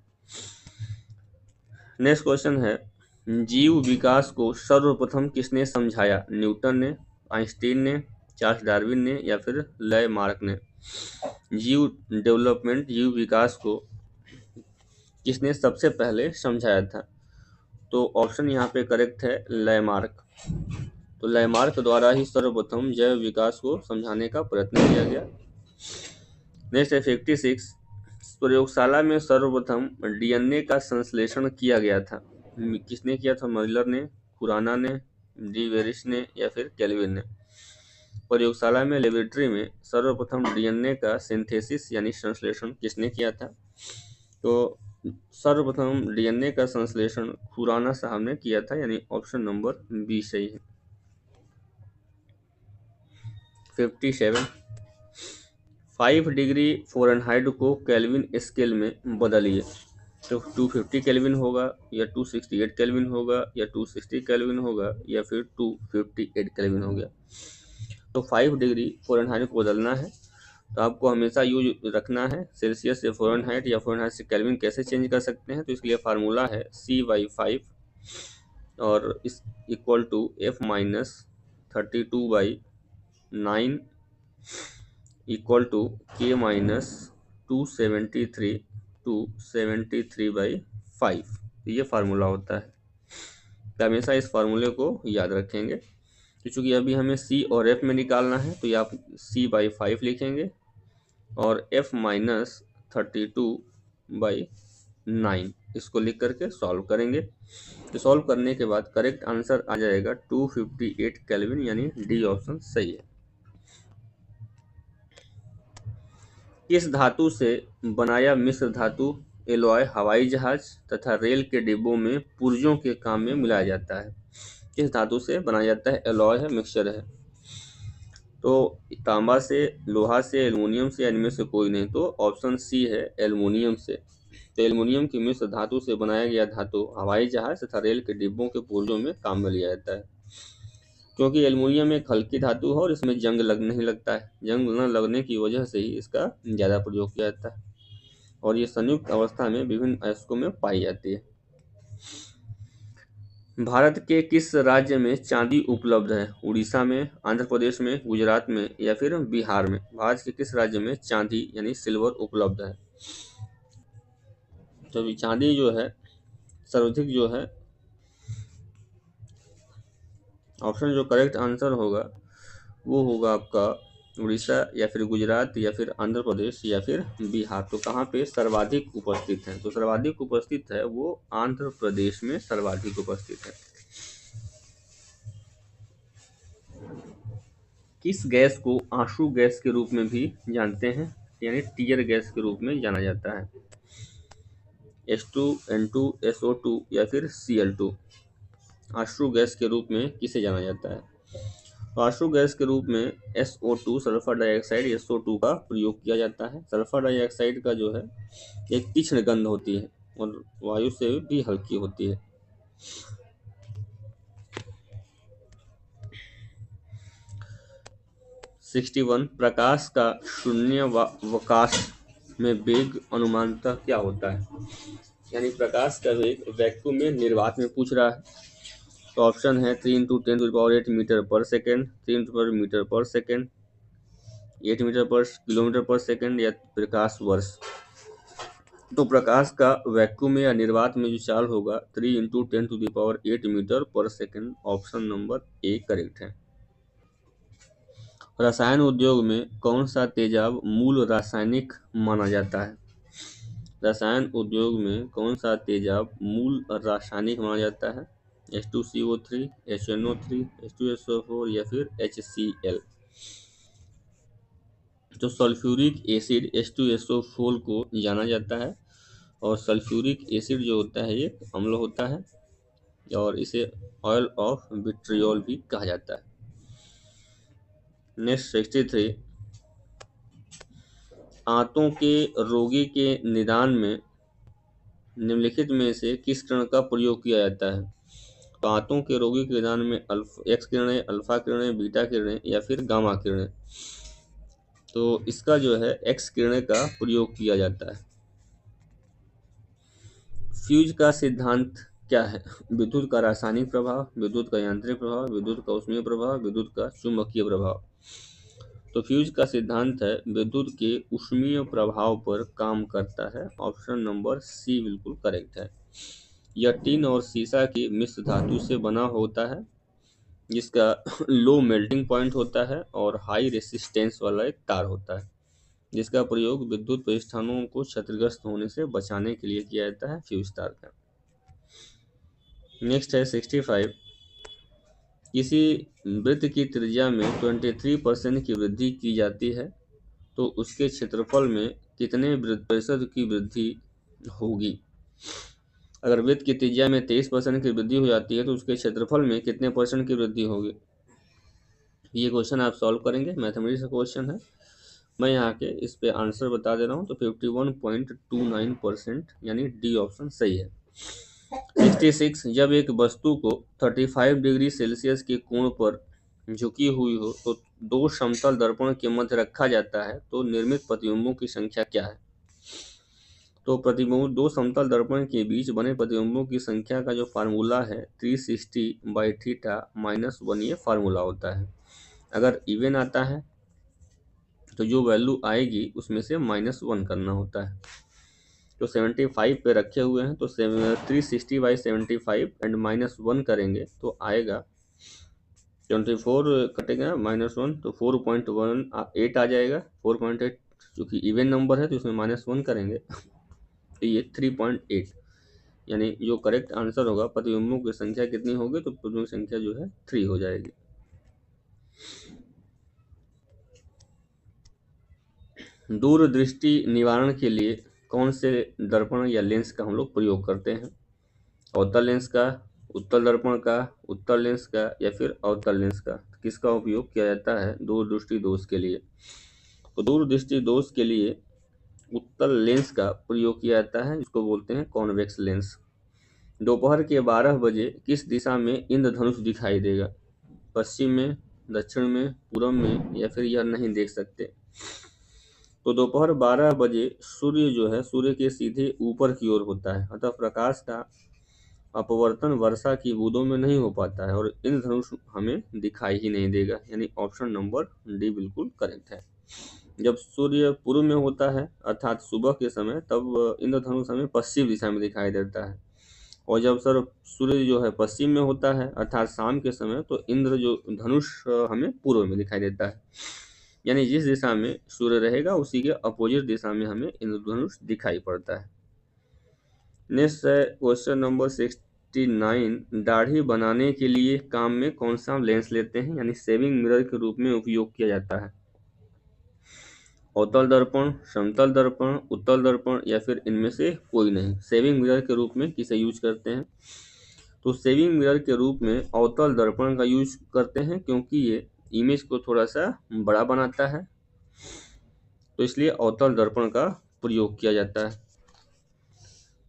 नेक्स्ट क्वेश्चन है, जीव विकास को सर्वप्रथम किसने समझाया? न्यूटन ने, आइंस्टीन ने, चार्ल्स डार्विन ने या फिर लेमार्क ने। जीव डेवलपमेंट, जीव विकास को किसने सबसे पहले समझाया था? तो ऑप्शन यहाँ पे करेक्ट है लेमार्क। तो लेमार्क द्वारा ही सर्वप्रथम जैव विकास को समझाने का प्रयत्न किया गया। नेक्स्ट है 56। प्रयोगशाला में सर्वप्रथम DNA का संश्लेषण किया गया था। किसने किया था? मॉलर ने, खुराना ने, डी वेरिस ने या फिर केल्विन ने। प्रयोगशाला में लेबोरेटरी में सर्वप्रथम DNA का सिंथेसिस यानी संश्लेषण किसने किया था? तो सर्वप्रथम DNA का संश्लेषण खुराना साहब ने किया था, यानी ऑप्शन नंबर बी सही है। 57। 5 डिग्री फ़ारेनहाइट को केल्विन स्केल में बदलिए। तो 250 केल्विन होगा या 268 केल्विन होगा या 260 केल्विन होगा या फिर 258 केल्विन हो गया। तो 5 डिग्री फ़ारेनहाइट को बदलना है तो आपको हमेशा यूज रखना है सेल्सियस से फ़ारेनहाइट या फ़ारेनहाइट से केल्विन कैसे चेंज कर सकते हैं। तो इसके लिए फार्मूला है C/5 और इस equal to F-32/9 equal to K-273/5। ये फार्मूला होता है, तो हमेशा इस फार्मूले को याद रखेंगे। तो चूँकि अभी हमें C और F में निकालना है तो ये आप C/5 लिखेंगे और F-32/9 इसको लिख करके सॉल्व करेंगे। तो सॉल्व करने के बाद करेक्ट आंसर आ जाएगा 258 केल्विन, यानी डी ऑप्शन सही है। किस धातु से बनाया मिश्र धातु एलॉय हवाई जहाज तथा रेल के डिब्बों में पुर्जों के काम में मिलाया जाता है? किस धातु से बनाया जाता है? एलॉय है, मिक्सचर है। तो तांबा से, लोहा से, एल्युमिनियम से, इनमें से कोई नहीं। तो ऑप्शन सी है एल्युमिनियम से। तो एल्युमिनियम की मिश्र धातु से बनाया गया धातु हवाई जहाज तथा रेल के डिब्बों के पुर्जों में काम में लिया जाता है, क्योंकि एल्युमिनियम एक हल्की धातु है और इसमें जंग नहीं लगता है। जंग न लगने की वजह से ही इसका ज़्यादा प्रयोग किया जाता है और ये संयुक्त अवस्था में विभिन्न अयस्कों में पाई जाती है। भारत के किस राज्य में चांदी उपलब्ध है? उड़ीसा में, आंध्र प्रदेश में, गुजरात में या फिर बिहार में। भारत के किस राज्य में चांदी यानी सिल्वर उपलब्ध है? तो चांदी जो है सर्वाधिक जो है, ऑप्शन जो करेक्ट आंसर होगा वो होगा आपका उड़ीसा या फिर गुजरात या फिर आंध्र प्रदेश या फिर बिहार। तो कहाँ पे सर्वाधिक उपस्थित है? तो सर्वाधिक उपस्थित है वो आंध्र प्रदेश में सर्वाधिक उपस्थित है। किस गैस को आंसू गैस के रूप में भी जानते हैं, यानी टीयर गैस के रूप में जाना जाता है? H2, N2, SO2 या फिर Cl2। आंसू गैस के रूप में किसे जाना जाता है? तो आंसू गैस के रूप में SO2 सल्फर डाइऑक्साइड SO2 का प्रयोग किया जाता है। सल्फर डाइऑक्साइड का जो है एक तीक्ष्ण गंध होती है और वायु से भी हल्की होती है। 61 प्रकाश का शून्यावकाश में वेग अनुमानतः क्या होता है? यानी प्रकाश का वेग वैक्यूम में निर्वात में पूछ रहा है। तो ऑप्शन है 3 × 10⁸ मीटर पर सेकेंड, 3 मीटर पर सेकेंड, 8 मीटर पर किलोमीटर पर सेकेंड या प्रकाश वर्ष। तो प्रकाश का वैक्यूम या निर्वात में जो चाल होगा 3 × 10⁸ मीटर पर second. Option number A correct है। रसायन उद्योग में कौन सा तेजाब मूल रासायनिक माना जाता है? रसायन उद्योग में कौन सा तेजाब मूल रासायनिक माना जाता है? H2CO3, HNO3, H2SO4 या फिर HCl। तो सल्फ्यूरिक एसिड H2SO4 को जाना जाता है और सल्फ्यूरिक एसिड जो होता है ये अम्ल होता है और इसे ऑयल ऑफ विट्रियोल भी कहा जाता है। नेक्स्ट 63 आंतों के रोगी के निदान में निम्नलिखित में से किस किरण का प्रयोग किया जाता है? तो आंतों के रोगी के निदान में एक्स किरणें, अल्फा किरणें, बीटा किरणें या फिर गामा किरणें। तो इसका जो है एक्स किरणें का प्रयोग किया जाता है। फ्यूज का सिद्धांत क्या है? विद्युत का रासायनिक प्रभाव, विद्युत का यांत्रिक प्रभाव, विद्युत का ऊष्मीय प्रभाव, विद्युत का चुंबकीय प्रभाव। तो फ्यूज का सिद्धांत है विद्युत के ऊष्मीय प्रभाव पर काम करता है। ऑप्शन नंबर सी बिल्कुल करेक्ट है। यह टीन और सीसा की मिश्र धातु से बना होता है जिसका लो मेल्टिंग पॉइंट होता है और हाई रेसिस्टेंस वाला एक तार होता है जिसका प्रयोग विद्युत प्रतिष्ठानों को क्षतिग्रस्त होने से बचाने के लिए किया जाता है फ्यूज तार का। नेक्स्ट है 65 किसी वृत्त की त्रिज्या में 23% की वृद्धि की जाती है तो उसके क्षेत्रफल में कितने प्रतिशत की वृद्धि होगी? अगर वृत्त की त्रिज्या में 23% की वृद्धि हो जाती है तो उसके क्षेत्रफल में कितने परसेंट की वृद्धि होगी? ये क्वेश्चन आप सॉल्व करेंगे, मैथमेटिक्स का क्वेश्चन है। मैं यहाँ के इस पे आंसर बता दे रहा हूँ। तो 51.29% यानी डी ऑप्शन सही है। 66 जब एक वस्तु को 35 डिग्री सेल्सियस के कोण पर झुकी हुई हो तो दो समतल दर्पण के मध्य रखा जाता है तो निर्मित प्रतिबिंबों की संख्या क्या है? तो प्रतिबिंब दो समतल दर्पण के बीच बने प्रतिबिंबों की संख्या का जो फार्मूला है 360/θ-1 ये फार्मूला होता है। अगर इवन आता है तो जो वैल्यू आएगी उसमें से -1 करना होता है। तो 75 पे रखे हुए हैं तो 360/75 एंड -1 करेंगे तो आएगा 24 कटेगा -1 तो 4.18 आ जाएगा। 4.8 चूँकि इवन नंबर है तो इसमें -1 करेंगे तो ये 3.8 यानी जो करेक्ट आंसर होगा प्रतिबिंबों की संख्या कितनी होगी? तो प्रतिबिंबों की संख्या जो है 3 हो जाएगी। दूरदृष्टि निवारण के लिए कौन से दर्पण या लेंस का हम लोग प्रयोग करते हैं? अवतल लेंस का, उत्तल दर्पण का, उत्तल लेंस का या फिर अवतल लेंस का? किसका उपयोग किया जाता है दूरदृष्टि दोष के लिए? तो दूरदृष्टि दोष के लिए उत्तल लेंस का प्रयोग किया जाता है जिसको बोलते हैं कॉन्वेक्स लेंस। दोपहर के 12 बजे किस दिशा में इंद्रधनुष दिखाई देगा? पश्चिम में, दक्षिण में, पूर्व में या फिर यह नहीं देख सकते? तो दोपहर 12 बजे सूर्य जो है सूर्य के सीधे ऊपर की ओर होता है अतः प्रकाश का अपवर्तन वर्षा की बूंदों में नहीं हो पाता है और इंद्रधनुष हमें दिखाई ही नहीं देगा, यानी ऑप्शन नंबर डी बिल्कुल करेक्ट है। जब सूर्य पूर्व में होता है अर्थात सुबह के समय तब इंद्रधनुष हमें पश्चिम दिशा में दिखाई देता है और जब सूर्य जो है पश्चिम में होता है अर्थात शाम के समय तो इंद्र जो धनुष हमें पूर्व में दिखाई देता है। यानी जिस दिशा में सूर्य रहेगा उसी के अपोजिट दिशा में हमें इंद्रधनुष दिखाई पड़ता है। नेक्स्ट है क्वेश्चन नंबर 69। दाढ़ी बनाने के लिए काम में कौन सा लेंस लेते हैं, यानी शेविंग मिरर के रूप में उपयोग किया जाता है? अवतल दर्पण, समतल दर्पण, उत्तल दर्पण या फिर इनमें से कोई नहीं। शेविंग मिरर के रूप में किसे यूज करते हैं? तो शेविंग मिरर के रूप में अवतल दर्पण का यूज करते हैं, क्योंकि ये इमेज को थोड़ा सा बड़ा बनाता है, तो इसलिए अवतल दर्पण का प्रयोग किया जाता है।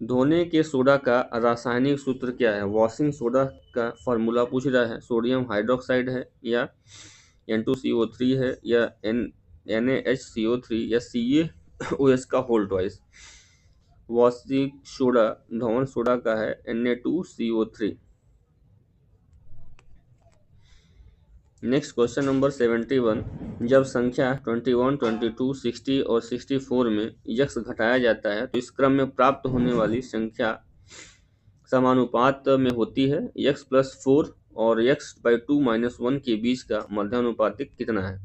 धोने के सोडा का रासायनिक सूत्र क्या है? वॉशिंग सोडा का फॉर्मूला पूछ रहा है। सोडियम हाइड्रोक्साइड है, या N2CO3 है, या NaHCO3, या CaOH का होल ट्वाइस। वॉशिंग सोडा धोवन सोडा का है Na2CO3। Next question number 71। जब संख्या 21, 22, 60 और 64 में यक्स घटाया जाता है तो इस क्रम में प्राप्त होने वाली संख्या समानुपात में होती है। x + 4 और x/2 - 1 के बीच का मध्यानुपातिक कितना है?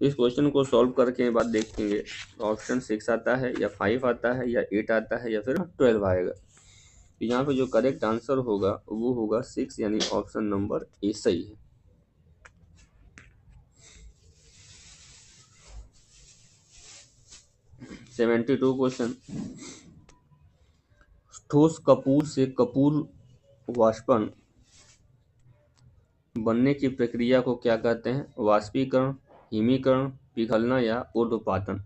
इस क्वेश्चन को सॉल्व करके बाद देखेंगे ऑप्शन 6 आता है, या 5 आता है, या 8 आता है, या फिर 12 आएगा। तो यहाँ पे जो करेक्ट आंसर होगा वो होगा 6, यानी ऑप्शन नंबर ए सही है। 72 क्वेश्चन। ठोस कपूर से कपूर वाष्पन बनने की प्रक्रिया को क्या कहते हैं? वाष्पीकरण, हिमीकरण, पिघलना या ऊर्ध्वपातन।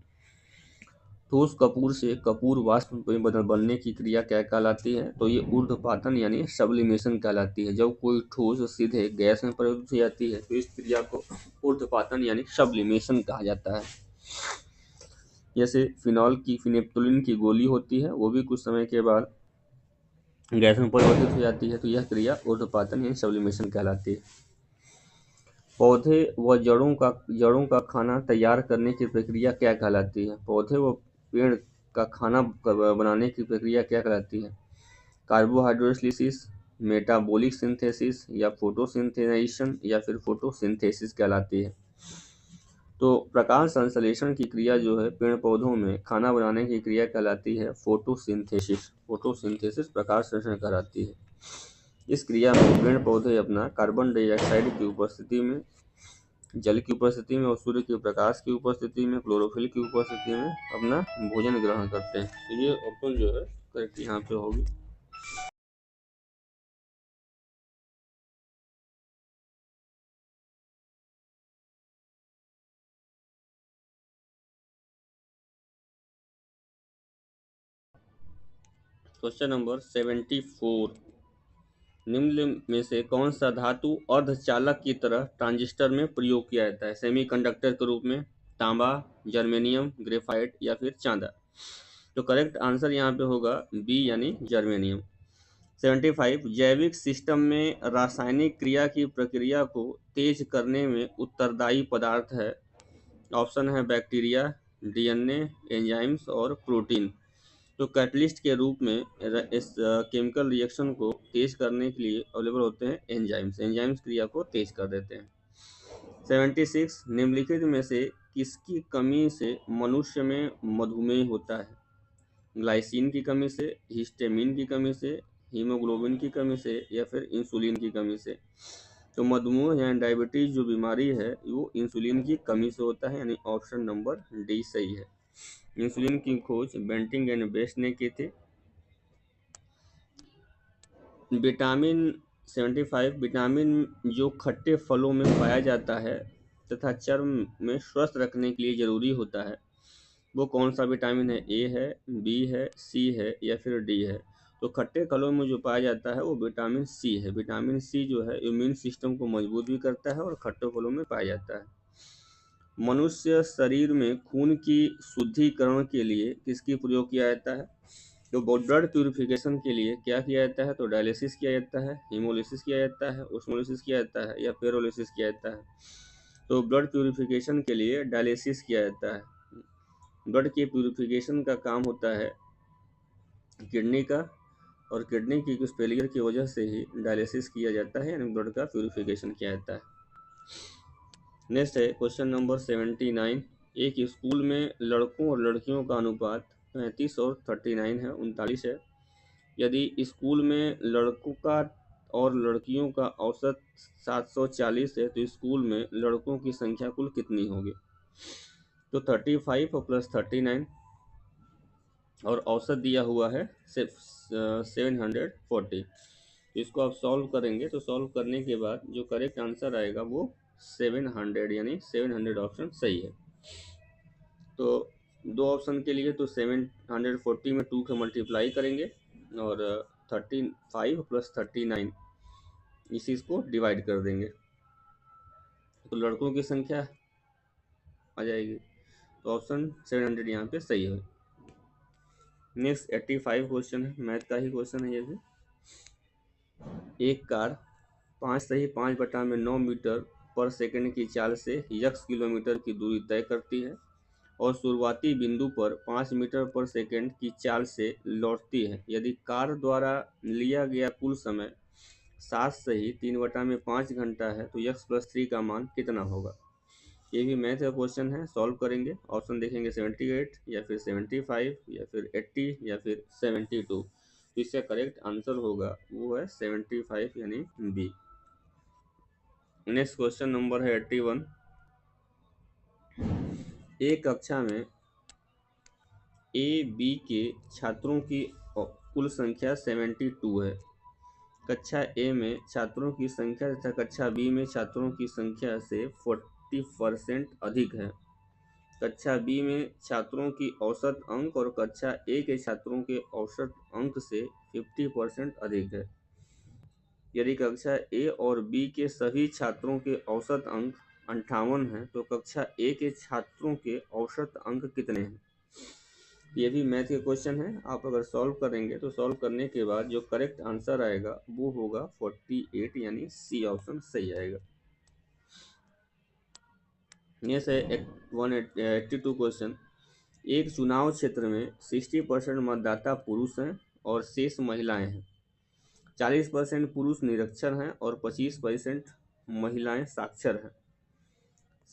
ठोस कपूर से कपूर वाष्प बनने की क्रिया क्या कहलाती है? तो ये ऊर्ध्वपातन यानी सब्लिमेशन कहलाती है। जब कोई ठोस सीधे गैस में परिवर्तित हो जाती है तो इस क्रिया को ऊर्ध्वपातन यानी सब्लिमेशन कहा जाता है। जैसे फिनेप्थुलिन की गोली होती है, वो भी कुछ समय के बाद गैस में परिवर्तित हो जाती है, तो यह क्रिया ऊर्ध्वपातन यानी सब्लिमेशन कहलाती है। पौधे व जड़ों का खाना तैयार करने की प्रक्रिया क्या कहलाती है? पौधे व पेड़ का खाना बनाने की प्रक्रिया क्या कहलाती है? कार्बोहाइड्रोलिसिस, मेटाबॉलिक सिंथेसिस, या फोटोसिंथेसाइजेशन, या फिर फोटोसिंथेसिस कहलाती है। तो प्रकाश संश्लेषण की क्रिया जो है पेड़ पौधों में खाना बनाने की क्रिया कहलाती है फोटोसिंथेसिस। फोटोसिंथेसिस प्रकाश संश्लेषण कहलाती है। इस क्रिया में पेड़ पौधे अपना कार्बन डाइऑक्साइड की उपस्थिति में, जल की उपस्थिति में और सूर्य के प्रकाश की उपस्थिति में, क्लोरोफिल की उपस्थिति में अपना भोजन ग्रहण करते हैं। तो ये ऑप्शन जो है करेक्ट यहाँ पे होगी। Question number 74। निम्न में से कौन सा धातु अर्धचालक की तरह ट्रांजिस्टर में प्रयोग किया जाता है? सेमीकंडक्टर के रूप में तांबा, जर्मेनियम, ग्रेफाइट, या फिर चांदा। तो करेक्ट आंसर यहाँ पे होगा बी, यानी जर्मेनियम। 75। जैविक सिस्टम में रासायनिक क्रिया की प्रक्रिया को तेज करने में उत्तरदायी पदार्थ है। ऑप्शन है बैक्टीरिया, डीएनए, एंजाइम्स और प्रोटीन। तो कैटलिस्ट के रूप में इस केमिकल रिएक्शन को तेज करने के लिए अवेलेबल होते हैं एंजाइम्स। एंजाइम्स क्रिया को तेज कर देते हैं। 76। निम्नलिखित में से किसकी कमी से मनुष्य में मधुमेह होता है? ग्लाइसिन की कमी से, हिस्टामिन की कमी से, हीमोग्लोबिन की कमी से, या फिर इंसुलिन की कमी से। तो मधुमेह या डायबिटीज जो बीमारी है वो इंसुलिन की कमी से होता है, यानी ऑप्शन नंबर डी सही है। इंसुलिन की खोज बेंटिंग एंड बेस्ट ने की थी। विटामिन 75। विटामिन जो खट्टे फलों में पाया जाता है तथा चर्म में स्वस्थ रखने के लिए जरूरी होता है, वो कौन सा विटामिन है? ए है, बी है, सी है, या फिर डी है। तो खट्टे फलों में जो पाया जाता है वो विटामिन सी है। विटामिन सी जो है इम्यून सिस्टम को मजबूत भी करता है और खट्टे फलों में पाया जाता है। मनुष्य शरीर में खून की शुद्धिकरण के लिए किसकी प्रयोग किया जाता है? तो ब्लड प्यूरिफिकेशन के लिए क्या किया जाता है? तो डायलिसिस किया जाता है, हीमोलिसिस किया जाता है, ओस्मोलिसिस किया जाता है, या पेरोलिसिस किया जाता है। तो ब्लड प्यूरिफिकेशन के लिए डायलिसिस किया जाता है। ब्लड के प्यूरिफिकेशन का काम होता है किडनी का, और किडनी की कुछ फेलियर की वजह से ही डायलिसिस किया जाता है, यानी ब्लड का प्यूरिफिकेशन किया जाता है। नेक्स्ट है क्वेश्चन नंबर 79। एक स्कूल में लड़कों और लड़कियों का अनुपात 35 और 39 है, 39 है। यदि स्कूल में लड़कों का और लड़कियों का औसत 740 है तो स्कूल में लड़कों की संख्या कुल कितनी होगी? तो 35 और प्लस 39 और औसत दिया हुआ है सिर्फ 740। इसको आप सॉल्व करेंगे तो सॉल्व करने के बाद जो करेक्ट आंसर आएगा वो 700, यानी 700 ऑप्शन सही है। तो दो ऑप्शन के लिए तो 740 में 2 का मल्टीप्लाई करेंगे और 35 प्लस 39 इस चीज़ को डिवाइड कर देंगे तो लड़कों की संख्या आ जाएगी। तो ऑप्शन 700 यहाँ पे सही है। नेक्स्ट 85 क्वेश्चन है, मैथ का ही क्वेश्चन है ये भी। एक कार 5/5/9 मीटर पर सेकंड की चाल से x किलोमीटर की दूरी तय करती है और शुरुआती बिंदु पर 5 मीटर पर सेकंड की चाल से लौटती है। यदि कार द्वारा लिया गया कुल समय 7/3/5 घंटा है तो x प्लस 3 का मान कितना होगा? ये भी मैथ का क्वेश्चन है, सॉल्व करेंगे। ऑप्शन देखेंगे 78 या फिर 75 या फिर 80 या फिर 72। तो इसका करेक्ट आंसर होगा वो है 75 यानी बी। नेक्स्ट क्वेश्चन नंबर है 81। एक कक्षा में ए बी के छात्रों की कुल संख्या 72 है। कक्षा ए में छात्रों की संख्या तथा कक्षा बी में छात्रों की संख्या से 40% अधिक है। कक्षा बी में छात्रों की औसत अंक और कक्षा ए के छात्रों के औसत अंक से 50% अधिक है। यदि कक्षा ए और बी के सभी छात्रों के औसत अंक 58 हैं तो कक्षा ए के छात्रों के औसत अंक कितने हैं? ये भी मैथ के क्वेश्चन है। आप अगर सॉल्व करेंगे तो सॉल्व करने के बाद जो करेक्ट आंसर आएगा वो होगा 48, यानी सी ऑप्शन सही आएगा। ये है 182 क्वेश्चन। एक चुनाव क्षेत्र में 60% मतदाता पुरुष हैं और शेष महिलाएं हैं। 40% पुरुष निरक्षर हैं और 25% महिलाएं साक्षर हैं।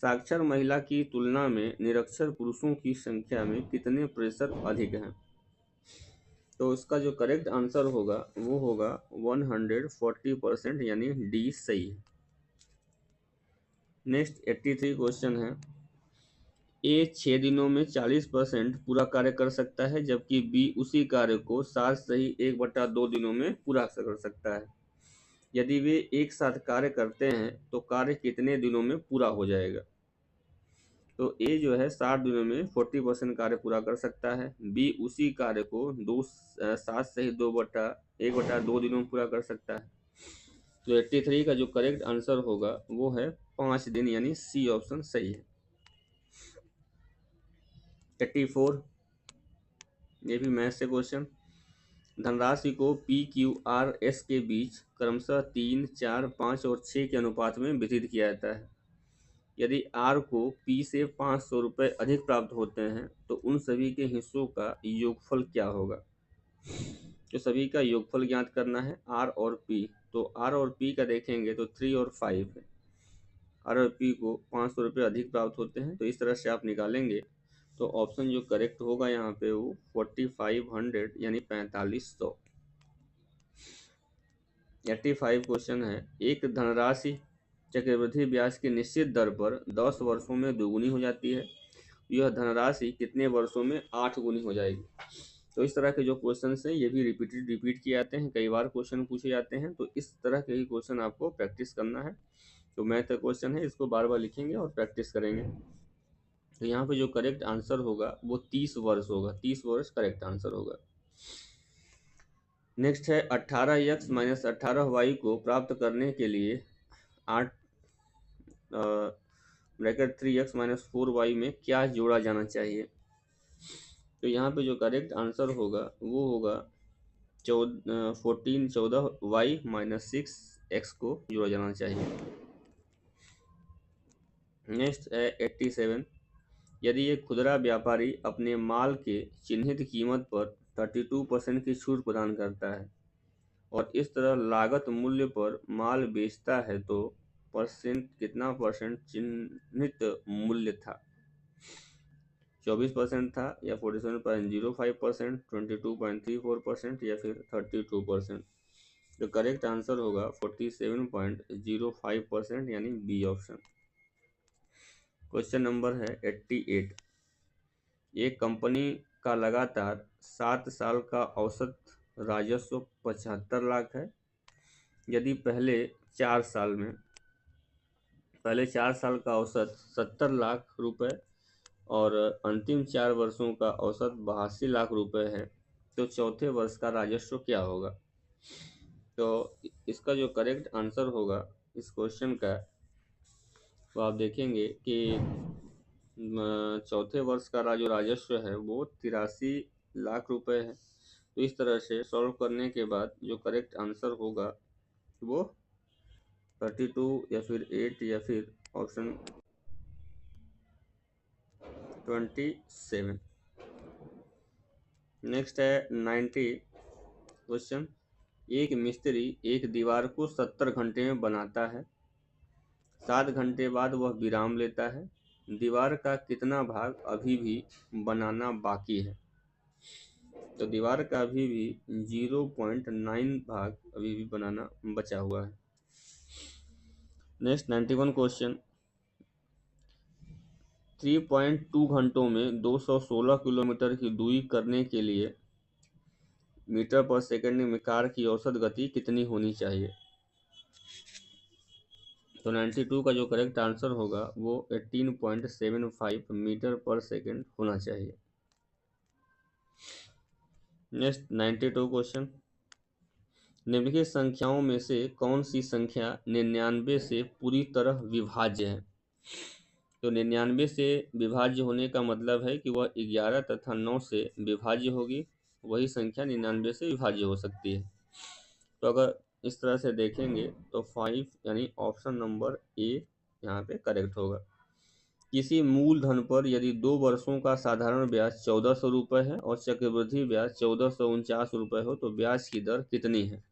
साक्षर महिला की तुलना में निरक्षर पुरुषों की संख्या में कितने प्रतिशत अधिक हैं? तो इसका जो करेक्ट आंसर होगा वो होगा 140%, यानी डी सही है। नेक्स्ट 83 क्वेश्चन है। ए 6 दिनों में 40% पूरा कार्य कर सकता है जबकि बी उसी कार्य को 7/1/2 दिनों में पूरा कर सकता है। यदि वे एक साथ कार्य करते हैं तो कार्य कितने दिनों में पूरा हो जाएगा? तो ए जो है 60 दिनों में 40% कार्य पूरा कर सकता है, बी उसी कार्य को 7/2 दिनों में पूरा कर सकता है। तो 83 का जो करेक्ट आंसर होगा वो है 5 दिन, यानी सी ऑप्शन सही है। 84 ये भी मैथ से क्वेश्चन। धनराशि को पी क्यू आर एस के बीच क्रमशः 3, 4, 5 और 6 के अनुपात में वितरित किया जाता है। यदि आर को पी से 500 रुपये अधिक प्राप्त होते हैं तो उन सभी के हिस्सों का योगफल क्या होगा? तो सभी का योगफल ज्ञात करना है आर और पी। तो आर और पी का देखेंगे तो 3 और 5 है। आर और पी को 500 रुपये अधिक प्राप्त होते हैं तो इस तरह से आप निकालेंगे तो ऑप्शन जो करेक्ट होगा यहाँ पे वो 4500, यानी 4500। 85 क्वेश्चन है। एक धनराशि चक्रवृद्धि ब्याज की निश्चित दर पर 10 वर्षों में दोगुनी हो जाती है। यह धनराशि कितने वर्षों में 8 गुनी हो जाएगी? तो इस तरह के जो क्वेश्चन हैं ये भी रिपीट किए जाते हैं, कई बार क्वेश्चन पूछे जाते हैं। तो इस तरह के ही क्वेश्चन आपको प्रैक्टिस करना है। तो मैथ का क्वेश्चन है, इसको बार बार लिखेंगे और प्रैक्टिस करेंगे। तो यहाँ पे जो करेक्ट आंसर होगा वो 30 वर्ष होगा। 30 वर्ष करेक्ट आंसर होगा। नेक्स्ट है 18x माइनस 18y को प्राप्त करने के लिए 8 ब्रैकेट 3x माइनस 4y में क्या जोड़ा जाना चाहिए? तो यहाँ पे जो करेक्ट आंसर होगा वो होगा 14y माइनस 6x को जोड़ा जाना चाहिए। नेक्स्ट है 87। यदि एक खुदरा व्यापारी अपने माल के चिन्हित कीमत पर 32% की छूट प्रदान करता है और इस तरह लागत मूल्य पर माल बेचता है तो कितना परसेंट चिन्हित मूल्य था? 24% था, या 47.05%, 22.34%, या फिर 32%? जो करेक्ट आंसर होगा 47.05%, यानी बी ऑप्शन। क्वेश्चन नंबर है 88। एक कंपनी का लगातार 7 साल का औसत राजस्व 75 लाख है। यदि पहले 4 साल का औसत 70 लाख रुपए और अंतिम 4 वर्षों का औसत 82 लाख रुपए है, तो चौथे वर्ष का राजस्व क्या होगा? तो इसका जो करेक्ट आंसर होगा इस क्वेश्चन का, तो आप देखेंगे कि चौथे वर्ष का जो राजस्व है वो 83 लाख रुपए है। तो इस तरह से सॉल्व करने के बाद जो करेक्ट आंसर होगा वो 32 या फिर 8 या फिर ऑप्शन 27। नेक्स्ट है 90 क्वेश्चन। एक मिस्त्री एक दीवार को 70 घंटे में बनाता है। 7 घंटे बाद वह विराम लेता है। दीवार का कितना भाग अभी भी बनाना बाकी है? तो दीवार का अभी भी 0.9 भाग अभी भी बनाना बचा हुआ है। Next 91 question. 3.2 घंटों में 216 किलोमीटर की दूरी करने के लिए मीटर पर सेकंड में कार की औसत गति कितनी होनी चाहिए? तो 92 का जो करेक्ट आंसर होगा वो 18.75 मीटर पर सेकंड होना चाहिए। Next 92 question. निम्नलिखित संख्याओं में से कौन सी संख्या 99 से पूरी तरह विभाज्य है? तो 99 से विभाज्य होने का मतलब है कि वह 11 तथा 9 से विभाज्य होगी, वही संख्या 99 से विभाज्य हो सकती है। तो अगर इस तरह से देखेंगे तो 5 यानी ऑप्शन नंबर ए यहाँ पे करेक्ट होगा। किसी मूलधन पर यदि 2 वर्षों का साधारण ब्याज 1400 रुपये है और चक्रवृद्धि ब्याज 1449 रुपये हो, तो ब्याज की दर कितनी है?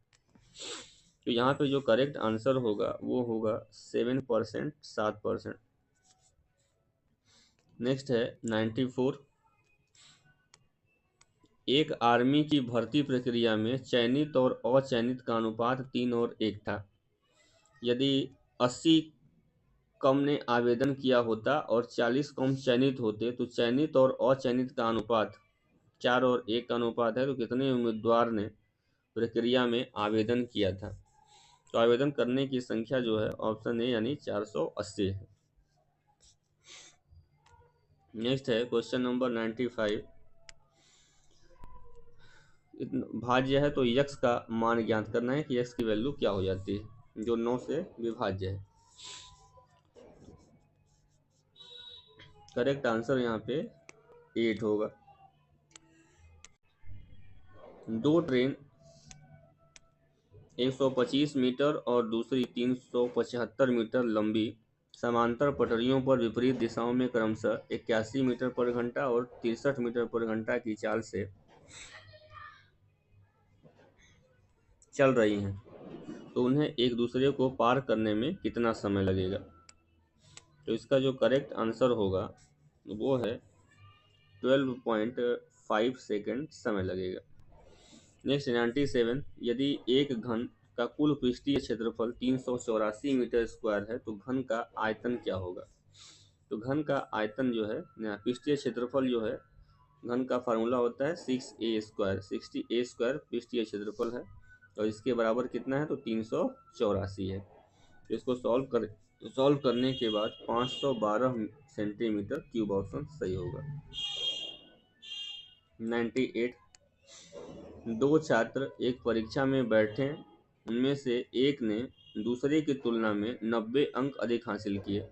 तो यहाँ पे जो करेक्ट आंसर होगा वो होगा 7%, 7%। नेक्स्ट है 94। एक आर्मी की भर्ती प्रक्रिया में चयनित और अचयनित का अनुपात 3:1 था। यदि 80 कम ने आवेदन किया होता और 40 कम चयनित होते, तो चयनित और अचयनित का अनुपात 4:1 का अनुपात है, तो कितने उम्मीदवार ने प्रक्रिया में आवेदन किया था? तो आवेदन करने की संख्या जो है ऑप्शन ए यानी 480 है। नेक्स्ट है क्वेश्चन नंबर 95। भाज्य है तो यक्स का मान ज्ञात करना है कि यक्स की वैल्यू क्या हो जाती है जो 9 से विभाज्य है। करेक्ट आंसर यहाँ पे 8 होगा। दो ट्रेन 125 मीटर और दूसरी 375 मीटर लंबी समांतर पटरियों पर विपरीत दिशाओं में क्रमशः 81 मीटर पर घंटा और 63 मीटर पर घंटा की चाल से चल रही हैं, तो उन्हें एक दूसरे को पार करने में कितना समय लगेगा? तो इसका जो करेक्ट आंसर होगा वो है 12.5 सेकेंड समय लगेगा। नेक्स्ट 97। यदि एक घन का कुल पृष्ठीय क्षेत्रफल 384 मीटर स्क्वायर है, तो घन का आयतन क्या होगा? तो घन का आयतन जो है, पृष्ठीय क्षेत्रफल जो है, घन का फार्मूला होता है 6a² 60a² पृष्ठीय क्षेत्रफल है, और इसके बराबर कितना है? तो 384 है। तो इसको सॉल्व करने के बाद 512 सेंटीमीटर क्यूब ऑप्शन सही होगा। 98। दो छात्र एक परीक्षा में बैठे, उनमें से एक ने दूसरे की तुलना में 90 अंक अधिक हासिल किए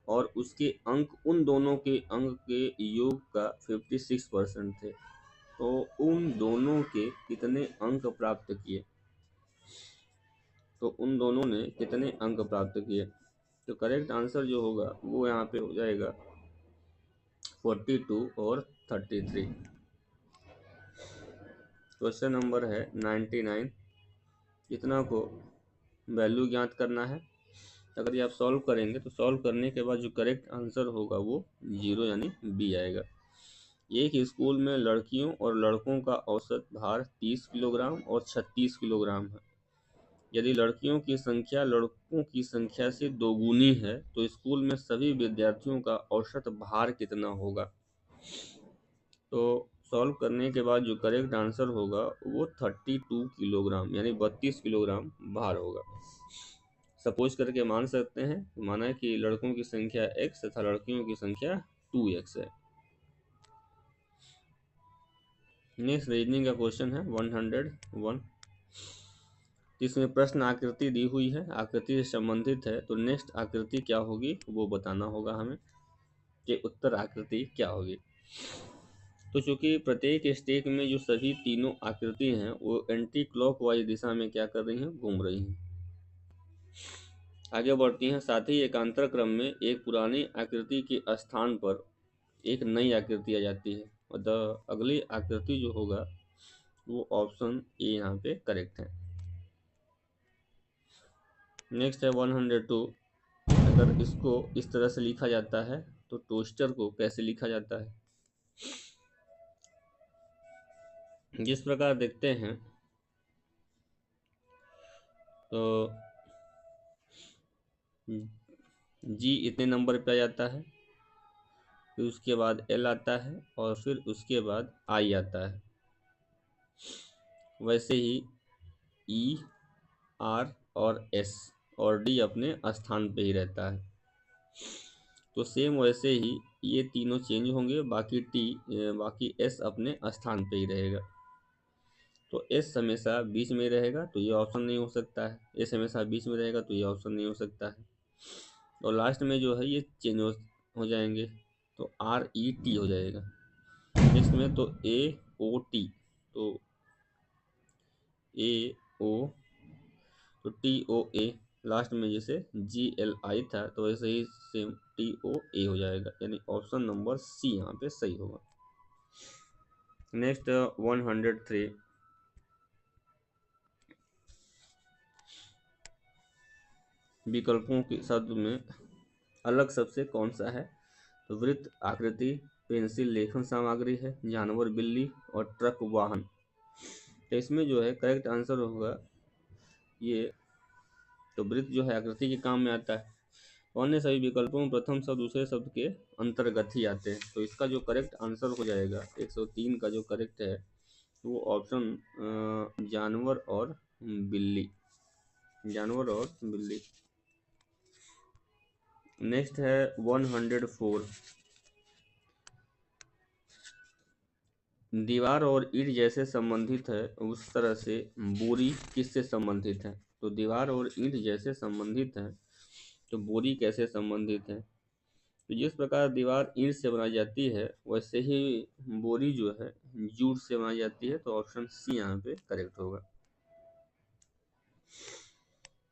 और उसके अंक उन दोनों के अंक के योग का 56% थे, तो उन दोनों के कितने अंक प्राप्त किए? तो उन दोनों ने कितने अंक प्राप्त किए? तो करेक्ट आंसर जो होगा वो यहाँ पे हो जाएगा 42 और 33। क्वेश्चन नंबर है 99। कितना को वैल्यू ज्ञात करना है। अगर ये आप सॉल्व करेंगे तो सॉल्व करने के बाद जो करेक्ट आंसर होगा वो 0 यानी बी आएगा। एक स्कूल में लड़कियों और लड़कों का औसत भार 30 किलोग्राम और 36 किलोग्राम है। यदि लड़कियों की संख्या लड़कों की संख्या से दोगुनी है तो स्कूल में सभी विद्यार्थियों का औसत भार कितना होगा। तो सॉल्व करने के बाद जो करेक्ट आंसर होगा वो 32 किलोग्राम यानी 32 किलोग्राम भार होगा। सपोज करके मान सकते हैं, माना कि लड़कों की संख्या x तथा लड़कियों की संख्या 2x है। नेक्स्ट रीजनिंग का क्वेश्चन है 101। इसमें प्रश्न आकृति दी हुई है, आकृति से संबंधित है, तो नेक्स्ट आकृति क्या होगी वो बताना होगा हमें कि उत्तर आकृति क्या होगी। तो चूंकि प्रत्येक स्टेक में जो सभी तीनों आकृति हैं वो एंटी क्लॉकवाइज दिशा में क्या कर रही हैं, घूम रही हैं। आगे बढ़ती हैं। साथ ही एकांतर क्रम में एक पुरानी आकृति के स्थान पर एक नई आकृति आ जाती है। मतलब अगली आकृति जो होगा वो ऑप्शन ए यहाँ पे करेक्ट है। नेक्स्ट है 102। अगर इसको इस तरह से लिखा जाता है तो टोस्टर को कैसे लिखा जाता है। जिस प्रकार देखते हैं तो जी इतने नंबर पे आ जाता है, फिर उसके बाद एल आता है और फिर उसके बाद आई आता है। वैसे ही ई, आर और एस और डी अपने स्थान पे ही रहता है। तो सेम वैसे ही ये तीनों चेंज होंगे, बाकी एस अपने स्थान पे ही रहेगा। तो एस हमेशा बीच में रहेगा तो ये ऑप्शन नहीं हो सकता है, एस हमेशा बीच में रहेगा तो ये ऑप्शन नहीं हो सकता है। और लास्ट में जो है ये चेंज हो जाएंगे तो आर ई टी हो जाएगा। नेक्स्ट में तो ए ओ टी, तो ए ओ तो टी ओ ए, लास्ट में जैसे जी एल आई था तो वैसे ही सेम टी ओ ए हो जाएगा, यानी ऑप्शन नंबर सी यहाँ पे सही होगा। नेक्स्ट 103। विकल्पों के शब्द में अलग सबसे कौन सा है। तो वृत्त, आकृति, पेंसिल लेखन सामग्री है, जानवर बिल्ली और ट्रक वाहन। तो इसमें जो है करेक्ट आंसर होगा ये, तो वृत्त जो है आकृति के काम में आता है। अन्य सभी विकल्पों में प्रथम शब्द दूसरे शब्द के अंतर्गत ही आते हैं। तो इसका जो करेक्ट आंसर हो जाएगा 103 का जो करेक्ट है वो ऑप्शन जानवर और बिल्ली, जानवर और बिल्ली। नेक्स्ट है 104। दीवार और ईंट जैसे संबंधित है उस तरह से बोरी किससे संबंधित है। तो दीवार और ईंट जैसे संबंधित है तो बोरी कैसे संबंधित है। तो जिस प्रकार दीवार ईंट से बनाई जाती है वैसे ही बोरी जो है जूट से बनाई जाती है। तो ऑप्शन सी यहाँ पे करेक्ट होगा।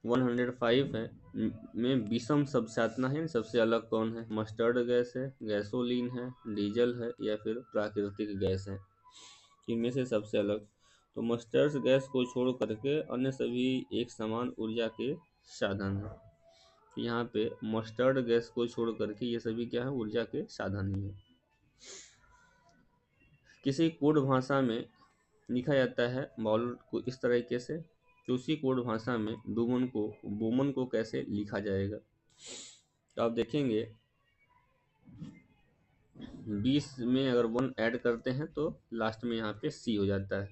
105 है में विषम शब्दात्मक है, सबसे अलग कौन है। मस्टर्ड गैस है, गैसोलीन है, डीजल है या फिर प्राकृतिक गैस है। इनमें से सबसे अलग, तो मस्टर्ड गैस को छोड़ करके अन्य सभी एक समान ऊर्जा के साधन है। तो यहाँ पे मस्टर्ड गैस को छोड़ करके ये सभी क्या है, ऊर्जा के साधन ही है। किसी कोड भाषा में लिखा जाता है मॉल को इस तरीके से, तो उसी कोड भाषा में वुमन को कैसे लिखा जाएगा। तो आप देखेंगे 20 में अगर 1 ऐड करते हैं तो लास्ट में यहाँ पे सी हो जाता है।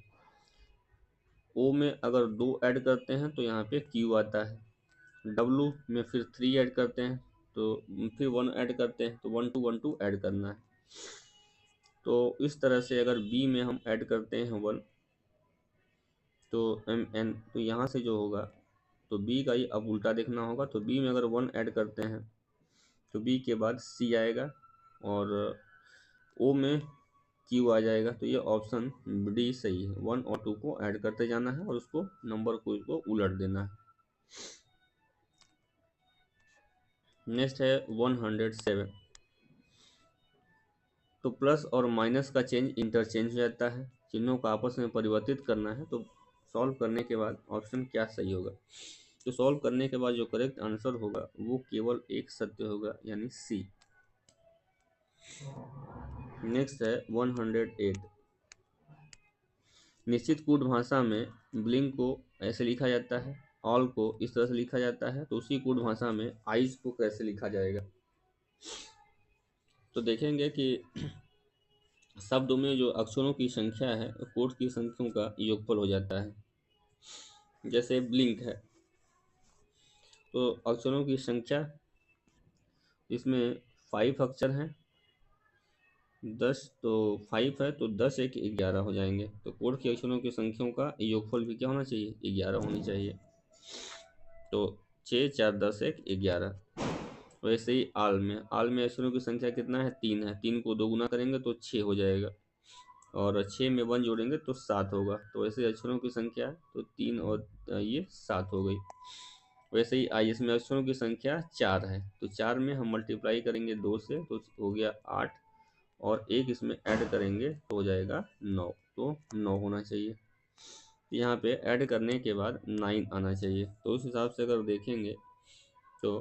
ओ में अगर 2 ऐड करते हैं तो यहाँ पे क्यू आता है। डब्लू में फिर 3 ऐड करते हैं तो फिर 1 ऐड करते हैं तो 1 2 1 2 ऐड करना है। तो इस तरह से अगर बी में हम ऐड करते हैं 1 तो एम एन, तो यहाँ से जो होगा तो बी का ही अब उल्टा देखना होगा। तो बी में अगर 1 ऐड करते हैं तो बी के बाद सी आएगा और ओ में क्यू आ जाएगा। तो ये ऑप्शन डी सही है। 1 और 2 को ऐड करते जाना है और उसको नंबर को इसको उलट देना है। नेक्स्ट है 107। तो प्लस और माइनस का चेंज इंटरचेंज हो जाता है, चिन्हों को आपस में परिवर्तित करना है। तो सॉल्व करने के बाद ऑप्शन क्या सही होगा। तो सॉल्व करने के बाद जो करेक्ट आंसर होगा वो केवल एक सत्य होगा, यानी सी। नेक्स्ट है 108। निश्चित कूट भाषा में ब्लिंक को ऐसे लिखा जाता है, ऑल को इस तरह से लिखा जाता है, तो उसी कूट भाषा में आइज को कैसे लिखा जाएगा। तो देखेंगे कि शब्दों में जो अक्षरों की संख्या है कोट की संख्याओं का योगफल हो जाता है। जैसे ब्लिंक है तो अक्षरों की संख्या, इसमें 5 अक्षर हैं, 10, तो 5 है तो 10 एक 11 हो जाएंगे। तो कोड के अक्षरों की संख्याओं का योगफल भी क्या होना चाहिए, 11 होनी चाहिए। तो 6 4 10 1 11। वैसे ही आल में अक्षरों की संख्या कितना है, 3 है, 3 को 2 गुना करेंगे तो 6 हो जाएगा, और 6 में 1 जोड़ेंगे तो 7 होगा। तो वैसे अक्षरों की संख्या है तो 3 और ये 7 हो गई। वैसे ही आई, इसमें अक्षरों की संख्या 4 है, तो 4 में हम मल्टीप्लाई करेंगे 2 से तो हो गया 8, और एक इसमें ऐड करेंगे तो हो जाएगा 9, तो 9 होना चाहिए। यहाँ पे ऐड करने के बाद 9 आना चाहिए। तो उस हिसाब से अगर देखेंगे तो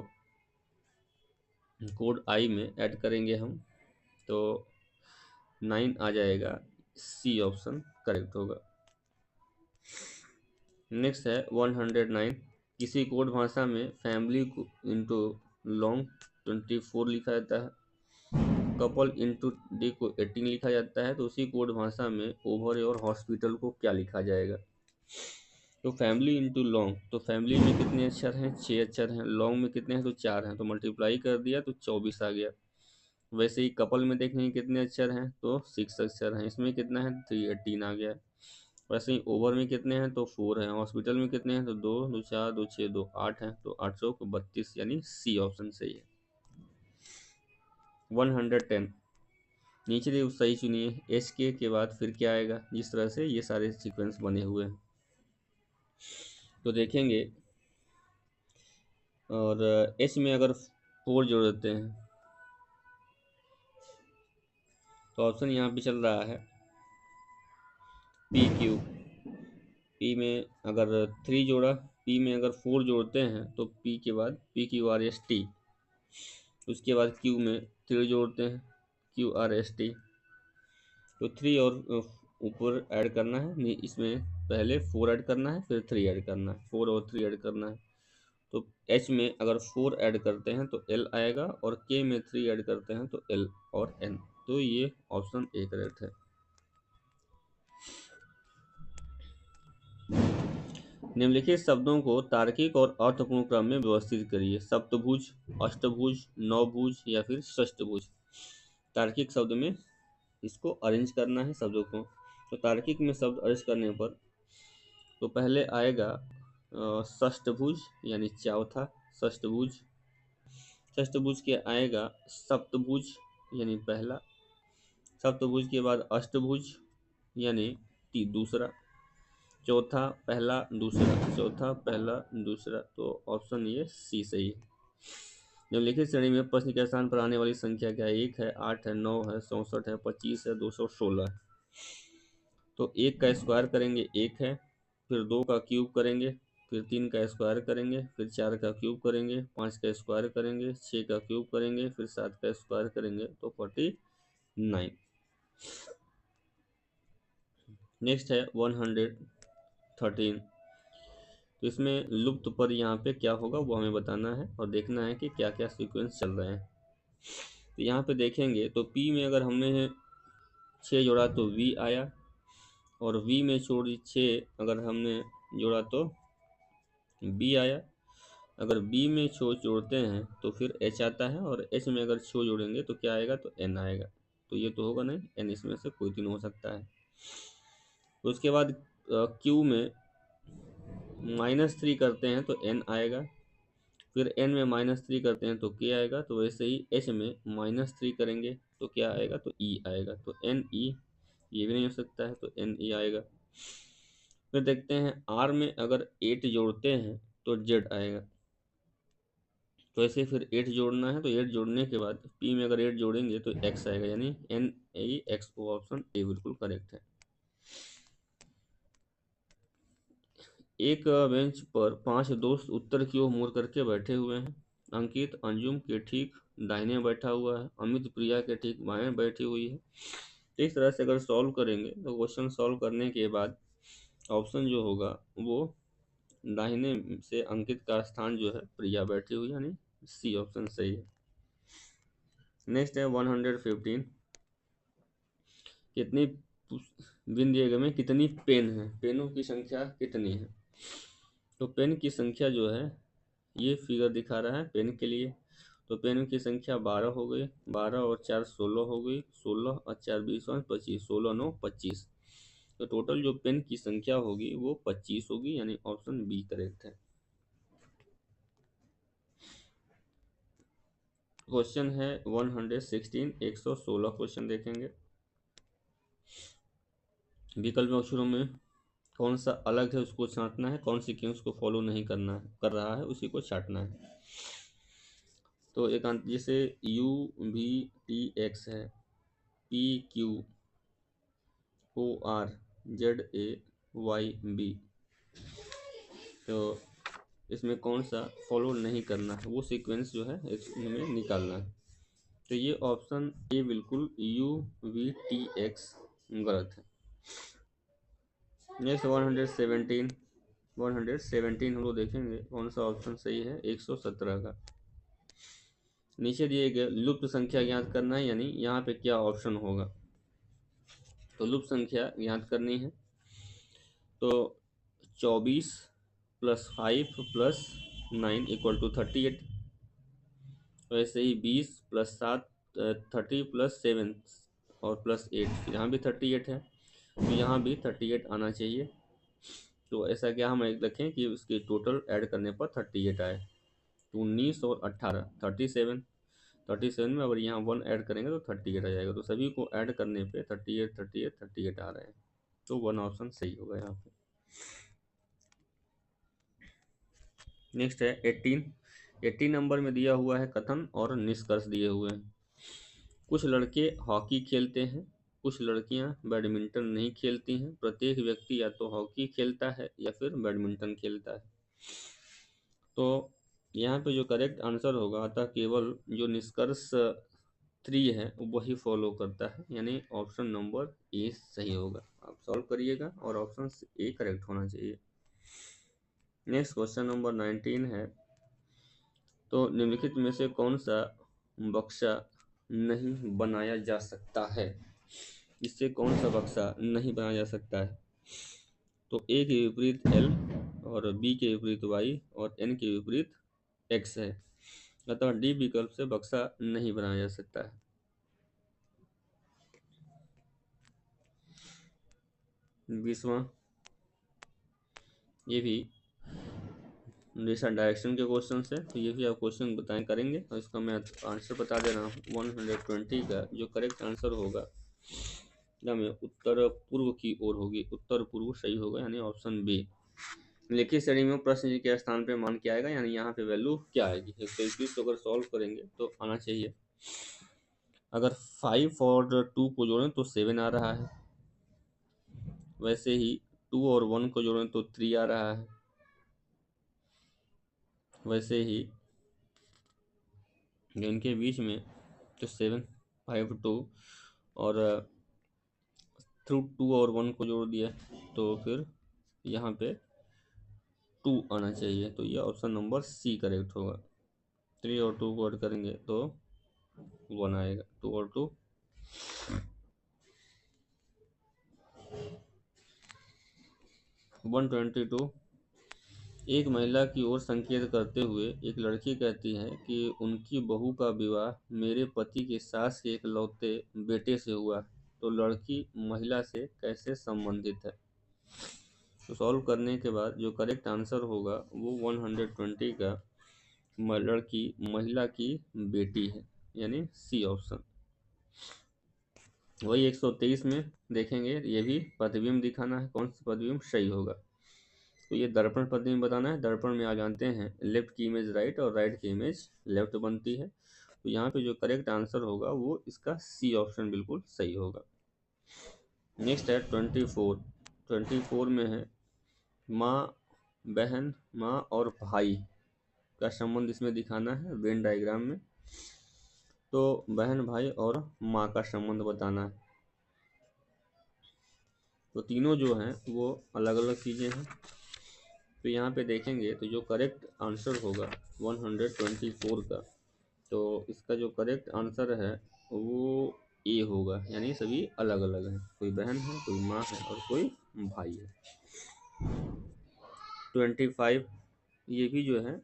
कोड आई में ऐड करेंगे हम तो 9 आ जाएगा, सी ऑप्शन करेक्ट होगा। नेक्स्ट है 109। किसी कोड भाषा में फैमिली को इंटू लॉन्ग 24 लिखा जाता है, कपल इंटू डी को 18 लिखा जाता है, तो उसी कोड भाषा में ओवर और हॉस्पिटल को क्या लिखा जाएगा। तो फैमिली इंटू लॉन्ग, तो फैमिली में कितने अक्षर हैं, 6 अक्षर हैं, लॉन्ग में कितने हैं तो 4 हैं, तो मल्टीप्लाई कर दिया तो 24 आ गया। वैसे ही कपल में देखेंगे कितने अक्षर हैं तो 6 अक्षर हैं, इसमें कितना है 318 आ गया। वैसे ही ओवर में कितने हैं तो 4 हैं, हॉस्पिटल में कितने हैं तो 2 2 4 2 6 2 8 हैं, तो 832, यानी सी ऑप्शन सही है। 110। नीचे देखो सही चुनिए, एच के बाद फिर क्या आएगा, जिस तरह से ये सारे सीक्वेंस बने हुए हैं तो देखेंगे। और एच में अगर 4 जोड़ देते हैं तो ऑप्शन यहाँ पे चल रहा है पी क्यू। पी में अगर 3 जोड़ा, पी में अगर 4 जोड़ते हैं तो पी के बाद P Q R S T, उसके बाद क्यू में 3 जोड़ते हैं, क्यू आर एस टी, तो 3 और ऊपर ऐड करना है, नहीं इसमें पहले 4 ऐड करना है फिर 3 ऐड करना है, 4 और 3 ऐड करना है। तो एच में अगर 4 ऐड करते हैं तो एल आएगा, और के में 3 ऐड करते हैं तो एल और एन, तो ये ऑप्शन ए करेक्ट है। निम्नलिखित शब्दों को तार्किक और अर्थपूर्ण क्रम में व्यवस्थित करिए। सप्तभुज, अष्टभुज, नवभुज या फिर षष्ठभुज। तार्किक शब्द में इसको अरेंज करना है शब्दों को। तो तार्किक में शब्द अरेंज करने पर तो पहले आएगा षष्ठभुज, यानी चौथा षष्ठभुज। षष्ठभुज के आएगा सप्तभुज, यानी पहला। सप्तभुज के बाद अष्टभुज, यानी दूसरा। चौथा पहला दूसरा, चौथा पहला दूसरा, तो ऑप्शन ये सी सही है। निम्नलिखित श्रेणी में प्रश्न के स्थान पर आने वाली संख्या क्या है, 1 है, 8 है, 9 है, 64 है, 25 है, 216 है। तो 1 का स्क्वायर करेंगे 1 है, फिर 2 का क्यूब करेंगे, फिर 3 का स्क्वायर करेंगे, फिर 4 का क्यूब करेंगे, 5 का स्क्वायर करेंगे, 6 का क्यूब करेंगे, फिर 7 का स्क्वायर करेंगे, तो 49। नेक्स्ट है 113। तो इसमें लुप्त पद यहाँ पे क्या होगा वो हमें बताना है, और देखना है कि क्या क्या सीक्वेंस चल रहे हैं। तो यहाँ पे देखेंगे तो पी में अगर हमने 6 जोड़ा तो वी आया, और वी में छोड़ 6 अगर हमने जोड़ा तो बी आया। अगर बी में छो जोड़ते हैं तो फिर एच आता है, और एच में अगर छो जोड़ेंगे तो क्या आएगा तो एन आएगा। तो ये तो होगा नहीं, एन इसमें से कोई 3 हो सकता है। तो उसके बाद क्यू में -3 करते हैं तो एन आएगा, फिर एन में -3 करते हैं तो के आएगा। तो वैसे ही एच में -3 करेंगे तो क्या आएगा तो ई आएगा, तो एन ई, ये भी नहीं हो सकता है तो एन ई आएगा। फिर देखते हैं आर में अगर 8 जोड़ते हैं तो जेड आएगा। तो ऐसे फिर 8 जोड़ना है, तो 8 जोड़ने के बाद पी में अगर 8 जोड़ेंगे तो एक्स आएगा, यानी एन ए एक्स, ओ ऑप्शन ए बिल्कुल करेक्ट है। एक बेंच पर 5 दोस्त उत्तर की ओर मुड़ करके बैठे हुए हैं। अंकित अंजुम के ठीक दाहिने बैठा हुआ है, अमित प्रिया के ठीक बाएं बैठी हुई है। इस तरह से अगर सॉल्व करेंगे तो क्वेश्चन सॉल्व करने के बाद ऑप्शन जो होगा वो दाहिने से अंकित का स्थान जो है प्रिया बैठी हुई, यानी सी ऑप्शन सही है। नेक्स्ट है 115। कितनी बिन दिए गए में कितनी पेन है, पेनों की संख्या कितनी है? तो पेन की संख्या जो है ये फिगर दिखा रहा है पेन के लिए। तो पेन की संख्या 12 हो गई, 12 और 4 16 हो गई, 16 और 4 20 और 25, 16 9 25। तो टोटल जो पेन की संख्या होगी वो 25 होगी, यानी ऑप्शन बी करेक्ट है। क्वेश्चन है 116, 116 क्वेश्चन देखेंगे। विकल्प अक्षरों में कौन सा अलग है उसको छांटना है, कौन सी क्यों उसको फॉलो नहीं करना है कर रहा है उसी को छांटना है। तो एक जैसे यू वी टी एक्स है, P Q O R Z A Y B, तो इसमें कौन सा फॉलो नहीं करना है वो सीक्वेंस जो है इसमें निकालना है। तो ये ऑप्शन ए बिल्कुल यू वी टी एक्स गलत है। नेक्स्ट 117, 117 हम लोग देखेंगे कौन सा ऑप्शन सही है, 117 का। नीचे दिए गए लुप्त संख्या ज्ञात करना है, यानी यहाँ पे क्या ऑप्शन होगा। तो लुप्त संख्या ज्ञात करनी है तो 24 + 5 + 9 = 38। वैसे ही 20 + 7 30 + 7 और +8, यहाँ भी 38 है तो यहाँ भी 38 आना चाहिए। तो ऐसा क्या हम एक रखें कि उसके टोटल ऐड करने पर 38 आए। तो 19 और 18 37, 37 में अगर यहाँ 1 ऐड करेंगे तो 38 आ जाएगा। तो सभी को ऐड करने पे 38 38 38 आ रहे हैं, तो 1 ऑप्शन सही होगा यहाँ पे। नेक्स्ट है 18। 18 नंबर में दिया हुआ है कथन और निष्कर्ष दिए हुए हैं। कुछ लड़के हॉकी खेलते हैं, कुछ लड़कियां बैडमिंटन नहीं खेलती हैं। प्रत्येक व्यक्ति या तो हॉकी खेलता है या फिर बैडमिंटन खेलता है। तो यहाँ पे जो करेक्ट आंसर होगा, अतः केवल जो निष्कर्ष 3 है वही फॉलो करता है, यानी ऑप्शन नंबर ए सही होगा। आप सॉल्व करिएगा और ऑप्शन ए करेक्ट होना चाहिए। नेक्स्ट क्वेश्चन नंबर 19 है। तो निम्नलिखित में से कौन सा बक्सा नहीं बनाया जा सकता है, इससे कौन सा बक्सा नहीं बनाया जा सकता है? तो ए के विपरीत एल और बी के विपरीत वाई और एन के विपरीत एक्स है, अतः डी विकल्प से बक्सा नहीं बनाया जा सकता है। बीसवां, ये भी जैसा डायरेक्शन के क्वेश्चन है तो ये भी आप क्वेश्चन बताएं करेंगे और इसका मैं आंसर बता दे रहा हूँ। 120 का जो करेक्ट आंसर होगा में उत्तर पूर्व की ओर होगी, उत्तर पूर्व सही होगा, यानी ऑप्शन बी। लिखित श्रेणी में प्रश्न के स्थान पे मान क्या आएगा, यानी यहाँ पे वैल्यू क्या आएगी। 121 को अगर सॉल्व करेंगे तो आना चाहिए, अगर 5 और 2 को जोड़ें तो 7 आ रहा है। वैसे ही 2 और 1 को जोड़ें तो 3 आ रहा है। वैसे ही इनके बीच में तो 7 5 2 और थ्रू 2 और 1 को जोड़ दिया तो फिर यहाँ पे 2 आना चाहिए। तो ये ऑप्शन नंबर सी करेक्ट होगा। 3 और 2 को ऐड करेंगे तो 1 आएगा। 2 और 2 122। एक महिला की ओर संकेत करते हुए एक लड़की कहती है कि उनकी बहू का विवाह मेरे पति के सास के इकलौते बेटे से हुआ, तो लड़की महिला से कैसे संबंधित है? तो सॉल्व करने के बाद जो करेक्ट आंसर होगा वो 120 का लड़की महिला की बेटी है, यानी सी ऑप्शन। वही 123 में देखेंगे, ये भी प्रतिबिंब दिखाना है, कौन सा प्रतिबिंब सही होगा। तो ये दर्पण प्रतिबिंब बताना है। दर्पण में आप जानते हैं लेफ्ट की इमेज राइट और राइट की इमेज लेफ्ट बनती है। तो यहाँ पे जो करेक्ट आंसर होगा वो इसका सी ऑप्शन बिल्कुल सही होगा। नेक्स्ट है 24। 24 में है माँ बहन, माँ और भाई का संबंध इसमें दिखाना है वेन डायग्राम में। तो बहन, भाई और माँ का संबंध बताना है। तो तीनों जो हैं वो अलग अलग चीज़ें हैं। तो यहाँ पे देखेंगे तो जो करेक्ट आंसर होगा 124 का, तो इसका जो करेक्ट आंसर है वो ए होगा, यानी सभी अलग अलग हैं। कोई बहन है, कोई माँ है और कोई भाई है। 25 ये भी जो है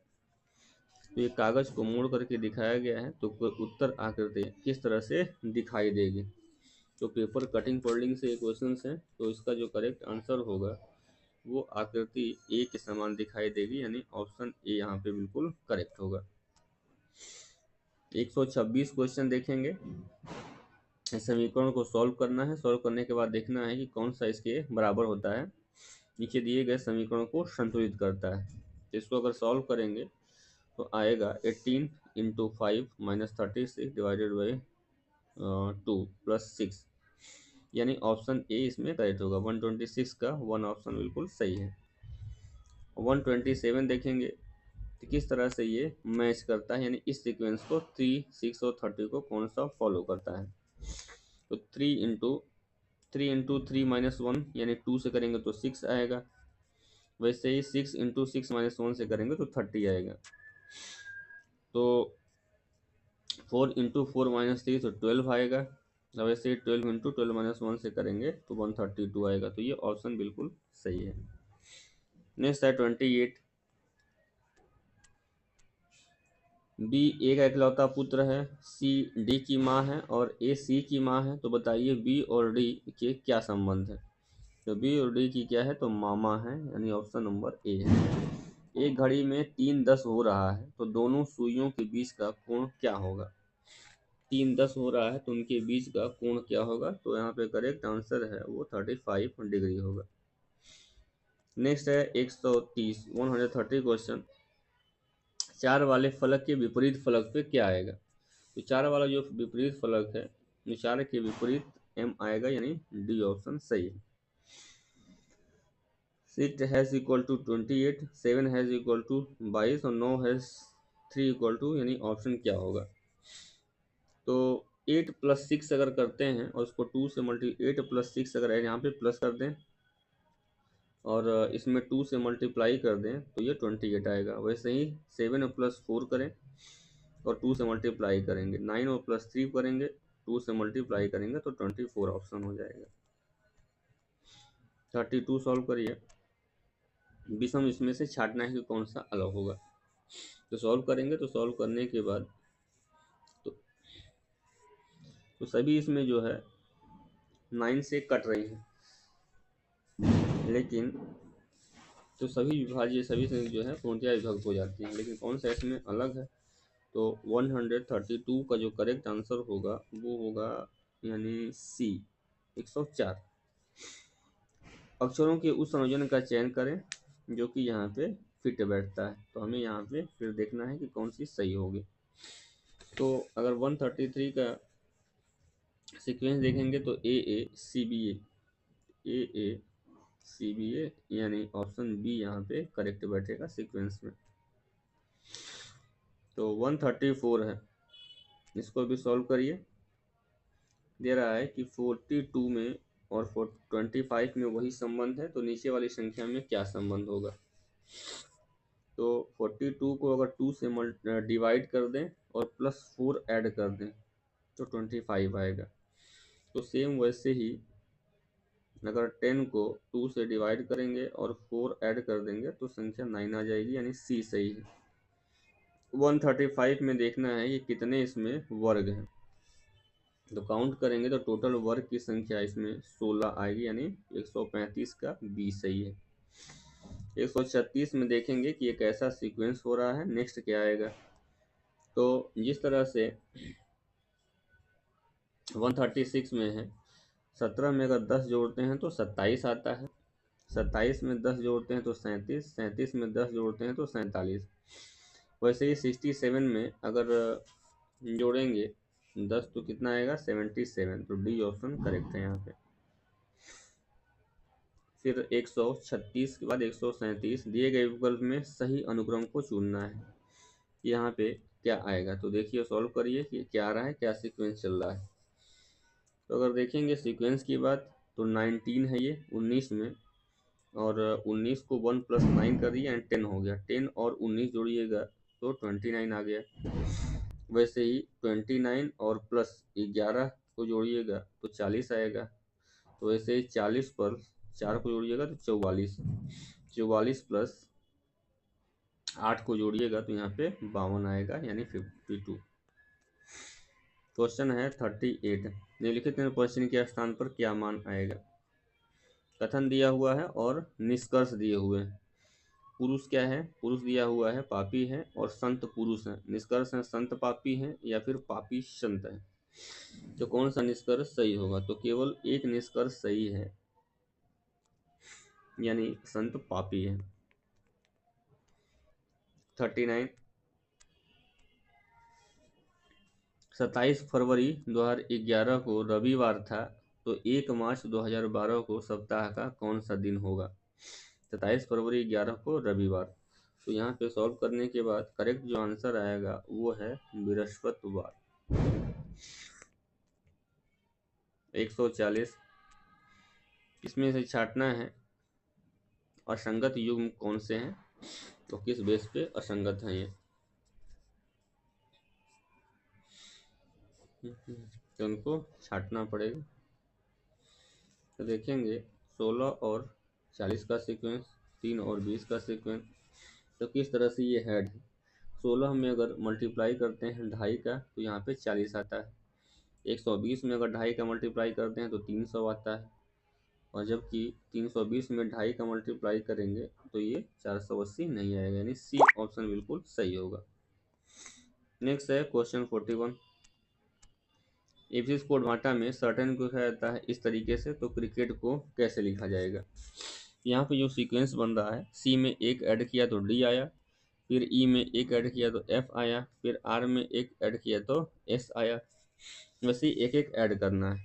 तो ये कागज़ को मोड़ करके दिखाया गया है, तो उत्तर आकृति किस तरह से दिखाई देगी। तो पेपर कटिंग फोल्डिंग से ये क्वेश्चन है, तो इसका जो करेक्ट आंसर होगा वो आकृति ए के समान दिखाई देगी, यानी ऑप्शन ए यहाँ पे बिल्कुल करेक्ट होगा। 126 क्वेश्चन देखेंगे। समीकरण को सॉल्व करना है। सॉल्व करने के बाद देखना है कि कौन सा इसके बराबर होता है, नीचे दिए गए समीकरण को संतुलित करता है। इसको अगर सॉल्व करेंगे तो आएगा 18 into 5 minus 36 divided by 2 plus 6, यानी ऑप्शन ए इसमें करेक्ट होगा। 126 का 1 ऑप्शन बिल्कुल सही है। 127 देखेंगे तो किस तरह से ये मैच करता है, यानी इस सीक्वेंस को 3, 6 और 30 को कौन सा फॉलो करता है। तो 3 इंटू 3 माइनस 1 यानी 2 से करेंगे तो 6 आएगा। वैसे ही 6 इंटू 6 माइनस 1 से करेंगे तो 30 आएगा। तो 4 इंटू 4 माइनस 3 तो 12 आएगा। वैसे ही 12 इंटू 12 माइनस 1 से करेंगे तो 132 आएगा। तो ये ऑप्शन बिल्कुल सही है। नेक्स्ट है 28। बी ए का इकलौता पुत्र है, सी डी की माँ है और ए सी की माँ है। तो बताइए बी और डी के क्या संबंध है। तो बी और डी की क्या है, तो मामा है, यानी ऑप्शन नंबर ए है। एक घड़ी में 3:10 हो रहा है, तो दोनों सुइयों के बीच का कोण क्या होगा। 3:10 हो रहा है तो उनके बीच का कोण क्या होगा। तो यहाँ पे करेक्ट आंसर है वो 35 डिग्री होगा। नेक्स्ट है 130 130 क्वेश्चन। 4 वाले फलक के विपरीत फलक पे क्या आएगा। तो 4 वाला जो विपरीत फलक है, 4 के विपरीत m आएगा, यानी डी ऑप्शन सही है। 6 has equal to 28, 7 has equal to 22 और 9 हैज़ 3 इक्वल टू, यानी ऑप्शन क्या होगा। तो 8 प्लस 6 अगर करते हैं और उसको 2 से 8 प्लस 6 अगर यहाँ पे प्लस कर दें और इसमें 2 से मल्टीप्लाई कर दें तो ये 28 आएगा। वैसे ही 7 प्लस 4 करें और 2 से मल्टीप्लाई करेंगे, 9 और प्लस 3 करेंगे, 2 से मल्टीप्लाई करेंगे तो 24 ऑप्शन हो जाएगा। 32 सॉल्व करिए। विषम इसमें से छांटना है कि कौन सा अलग होगा। तो सॉल्व करेंगे तो सॉल्व करने के बाद तो सभी इसमें जो है 9 से कट रही हैं, लेकिन तो सभी विभाज्य सभी से जो है पूर्णतया विभक्त हो जाती हैं, लेकिन कौन सा इसमें अलग है। तो 132 का जो करेक्ट आंसर होगा वो होगा यानी सी 104। अक्षरों के उस संयोजन का चयन करें जो कि यहाँ पे फिट बैठता है। तो हमें यहाँ पे फिर देखना है कि कौन सी सही होगी। तो अगर 133 का सीक्वेंस देखेंगे तो ए ए सी बी ए सी बी ए, यानी ऑप्शन बी यहाँ पे करेक्ट बैठेगा सीक्वेंस में। तो 134 है, इसको भी सॉल्व करिए। दे रहा है कि 42 में और 25 में वही संबंध है, तो नीचे वाली संख्या में क्या संबंध होगा। तो 42 को अगर 2 से डिवाइड कर दें और प्लस 4 ऐड कर दें तो 25 आएगा। तो सेम वैसे ही अगर 10 को 2 से डिवाइड करेंगे और 4 ऐड कर देंगे तो संख्या 9 आ जाएगी, यानी सी सही है। 135 में देखना है कि कितने इसमें वर्ग हैं। तो काउंट करेंगे तो टोटल वर्ग की संख्या इसमें 16 आएगी, यानी 135 का बी सही है। 136 में देखेंगे कि एक ऐसा सीक्वेंस हो रहा है, नेक्स्ट क्या आएगा। तो जिस तरह से 136 में है, 17 में अगर 10 जोड़ते हैं तो 27 आता है, 27 में 10 जोड़ते हैं तो 37, 37 में 10 जोड़ते हैं तो 47। वैसे ही 67 में अगर जोड़ेंगे 10 तो कितना आएगा 77। तो डी ऑप्शन करेक्ट है यहाँ पे। फिर 136 के बाद 137, दिए गए विकल्प में सही अनुक्रम को चुनना है। यहाँ पे क्या आएगा, तो देखिए सॉल्व करिए कि क्या आ रहा है, क्या सीक्वेंस चल रहा है। तो अगर देखेंगे सीक्वेंस की बात, तो 19 है ये 19 में, और 19 को 1 + 9 कर दिया एंड 10 हो गया। 10 और 19 जोड़िएगा तो 29 आ गया। वैसे ही 29 और प्लस 11 को जोड़िएगा तो 40 आएगा। तो वैसे ही 40 पर 4 को जोड़िएगा तो 44, 44 प्लस 8 को जोड़िएगा तो यहाँ पे 52 आएगा, यानी 52। क्वेश्चन है 38, निम्नलिखित में प्रश्न के स्थान पर क्या मान आएगा। कथन दिया हुआ है और निष्कर्ष दिए हुए हैं। पुरुष क्या है, पुरुष दिया हुआ है पापी है और संत पुरुष है। निष्कर्ष है संत पापी है या फिर पापी संत है। तो कौन सा निष्कर्ष सही होगा, तो केवल एक निष्कर्ष सही है, यानी संत पापी है। 39, 27 फरवरी 2011 को रविवार था, तो 1 मार्च 2012 को सप्ताह का कौन सा दिन होगा। 27 फरवरी 11 को रविवार। तो यहाँ पे सॉल्व करने के बाद करेक्ट जो आंसर आएगा वो है बृहस्पतिवार। 140, इसमें से छांटना है असंगत युग्म कौन से हैं, तो किस बेस पे असंगत हैं ये, तो उनको छांटना पड़ेगा। तो देखेंगे 16 और 40 का सीक्वेंस, 3 और 20 का सीक्वेंस, तो किस तरह से ये हेड है। 16 में अगर मल्टीप्लाई करते हैं 2.5 का तो यहाँ पे 40 आता है। 120 में अगर 2.5 का मल्टीप्लाई करते हैं तो 300 आता है, और जबकि 320 में 2.5 का मल्टीप्लाई करेंगे तो ये 480 नहीं आएगा, यानी सी ऑप्शन बिल्कुल सही होगा। नेक्स्ट है क्वेश्चन 41, एबीसी स्पोर्ट भाटा में सर्टेन को लिखा जाता है इस तरीके से, तो क्रिकेट को कैसे लिखा जाएगा। यहाँ पे जो सीक्वेंस बन रहा है, सी में एक ऐड किया तो डी आया, फिर ई में एक ऐड किया तो एफ आया, फिर आर में एक ऐड किया तो एस आया। वैसे ही एक एक ऐड करना है,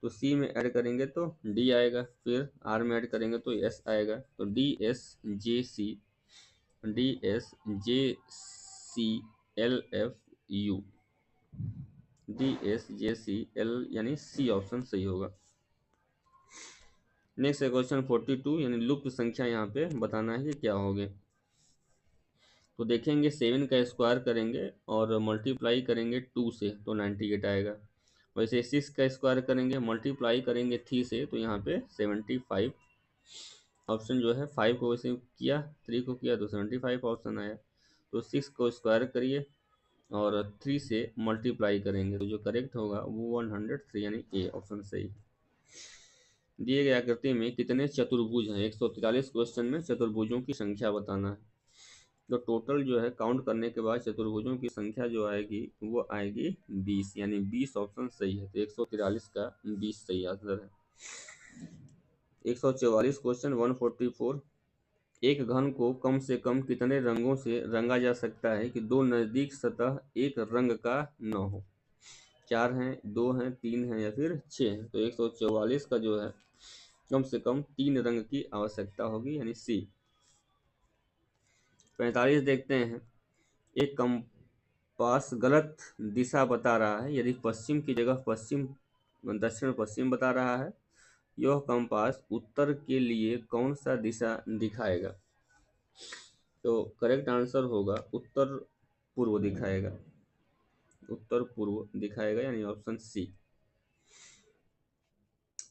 तो सी में ऐड करेंगे तो डी आएगा, फिर आर में ऐड करेंगे तो एस आएगा। तो D S J C L F U, D S J C L, यानी सी ऑप्शन सही होगा। नेक्स्ट है क्वेश्चन 42, यानी लुप्त संख्या यहाँ पे बताना है कि क्या होगी। तो देखेंगे 7 का स्क्वायर करेंगे और मल्टीप्लाई करेंगे 2 से तो 98 आएगा। वैसे 6 का स्क्वायर करेंगे मल्टीप्लाई करेंगे 3 से तो यहाँ पे 75, ऑप्शन जो है 5 को वैसे किया, 3 को किया तो 75 ऑप्शन आया। तो 6 को स्क्वायर करिए और 3 से मल्टीप्लाई करेंगे तो जो करेक्ट होगा वो 103, यानी ए ऑप्शन सही। दिए गए आकृति में कितने चतुर्भुज हैं। 143 क्वेश्चन में चतुर्भुजों की संख्या बताना है। तो टोटल जो है काउंट करने के बाद चतुर्भुजों की संख्या जो आएगी वो आएगी 20, यानी 20 ऑप्शन सही है। तो 143 का 20 सही आंसर है। 144 क्वेश्चन 144, एक घन को कम से कम कितने रंगों से रंगा जा सकता है कि दो नज़दीक सतह एक रंग का न हो। 4 हैं, 2 हैं, 3 हैं या फिर 6 हैं। तो 144 का जो है कम से कम 3 रंग की आवश्यकता होगी, यानी सी। 45 देखते हैं, एक कंपास गलत दिशा बता रहा है, यदि पश्चिम की जगह पश्चिम दक्षिण पश्चिम बता रहा है, यह कंपास उत्तर के लिए कौन सा दिशा दिखाएगा। तो करेक्ट आंसर होगा उत्तर पूर्व दिखाएगा, उत्तर पूर्व दिखाएगा, यानी ऑप्शन सी।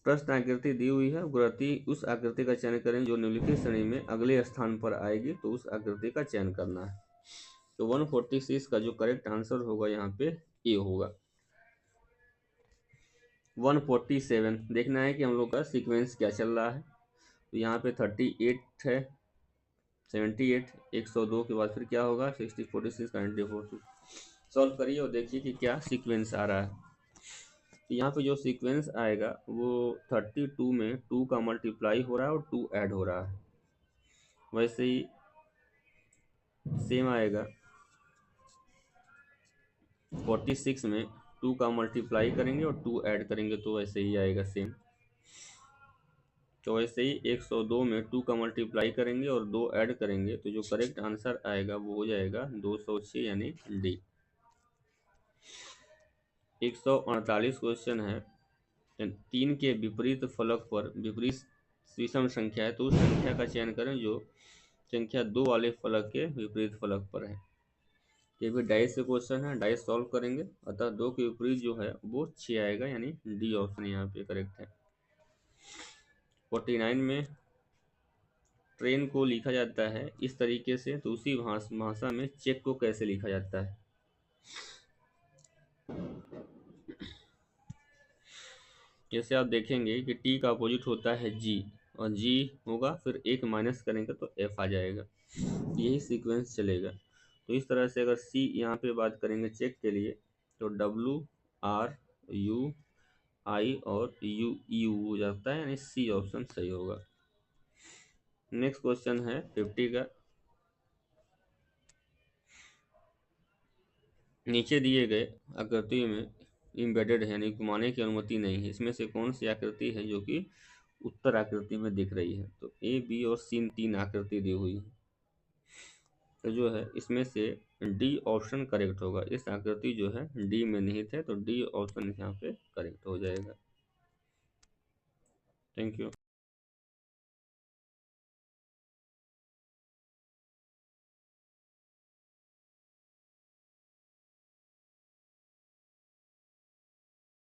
प्रश्न आकृति दी हुई है, उस आकृति का चयन करें जो निम्नलिखित श्रेणी में अगले स्थान पर आएगी, तो उस आकृति का चयन करना है। तो 146 का जो करेक्ट आंसर होगा यहाँ पे ए होगा। 147 देखना है कि हम लोग का सीक्वेंस क्या चल रहा है। तो यहाँ पे 38 है, 78, 102 के बाद फिर क्या होगा 60, 46, 94। सॉल्व करिए और देखिए कि क्या सीक्वेंस आ रहा है। तो यहाँ पे जो सीक्वेंस आएगा वो 32 में 2 का मल्टीप्लाई हो रहा है और 2 ऐड हो रहा है। वैसे ही सेम आएगा 46 में 2 का मल्टीप्लाई करेंगे और 2 ऐड करेंगे तो वैसे ही आएगा सेम। तो वैसे ही 102 में 2 का मल्टीप्लाई करेंगे और 2 ऐड करेंगे तो जो करेक्ट आंसर आएगा वो हो जाएगा 206 यानी डी। 148 क्वेश्चन है, 3 के विपरीत फलक पर विपरीत विषम संख्या है तो उस संख्या का चयन करें जो संख्या 2 वाले फलक के विपरीत फलक पर है। ये भी डाइस से क्वेश्चन है, डाइस सॉल्व करेंगे, अतः 2 के विपरीत जो है वो 6 आएगा यानी डी ऑप्शन यहाँ पे करेक्ट है। 49 में ट्रेन को लिखा जाता है इस तरीके से तो उसी भाषा में चेक को कैसे लिखा जाता है। जैसे आप देखेंगे कि टी का अपोजिट होता है जी और जी होगा फिर एक माइनस करेंगे तो एफ आ जाएगा, यही सीक्वेंस चलेगा। तो इस तरह से अगर सी यहाँ पे बात करेंगे चेक के लिए तो डब्लू आर यू आई और यू यू हो जाता है यानी सी ऑप्शन सही होगा। नेक्स्ट क्वेश्चन है 50 का, नीचे दिए गए आकृति में इम्बेडेड है यानी घुमाने की अनुमति नहीं है, इसमें से कौन सी आकृति है जो कि उत्तर आकृति में दिख रही है। तो ए बी और सी 3 आकृति दी हुई है, तो जो है इसमें से डी ऑप्शन करेक्ट होगा। इस आकृति जो है डी में निहित है तो डी ऑप्शन यहाँ पे करेक्ट हो जाएगा। Thank you.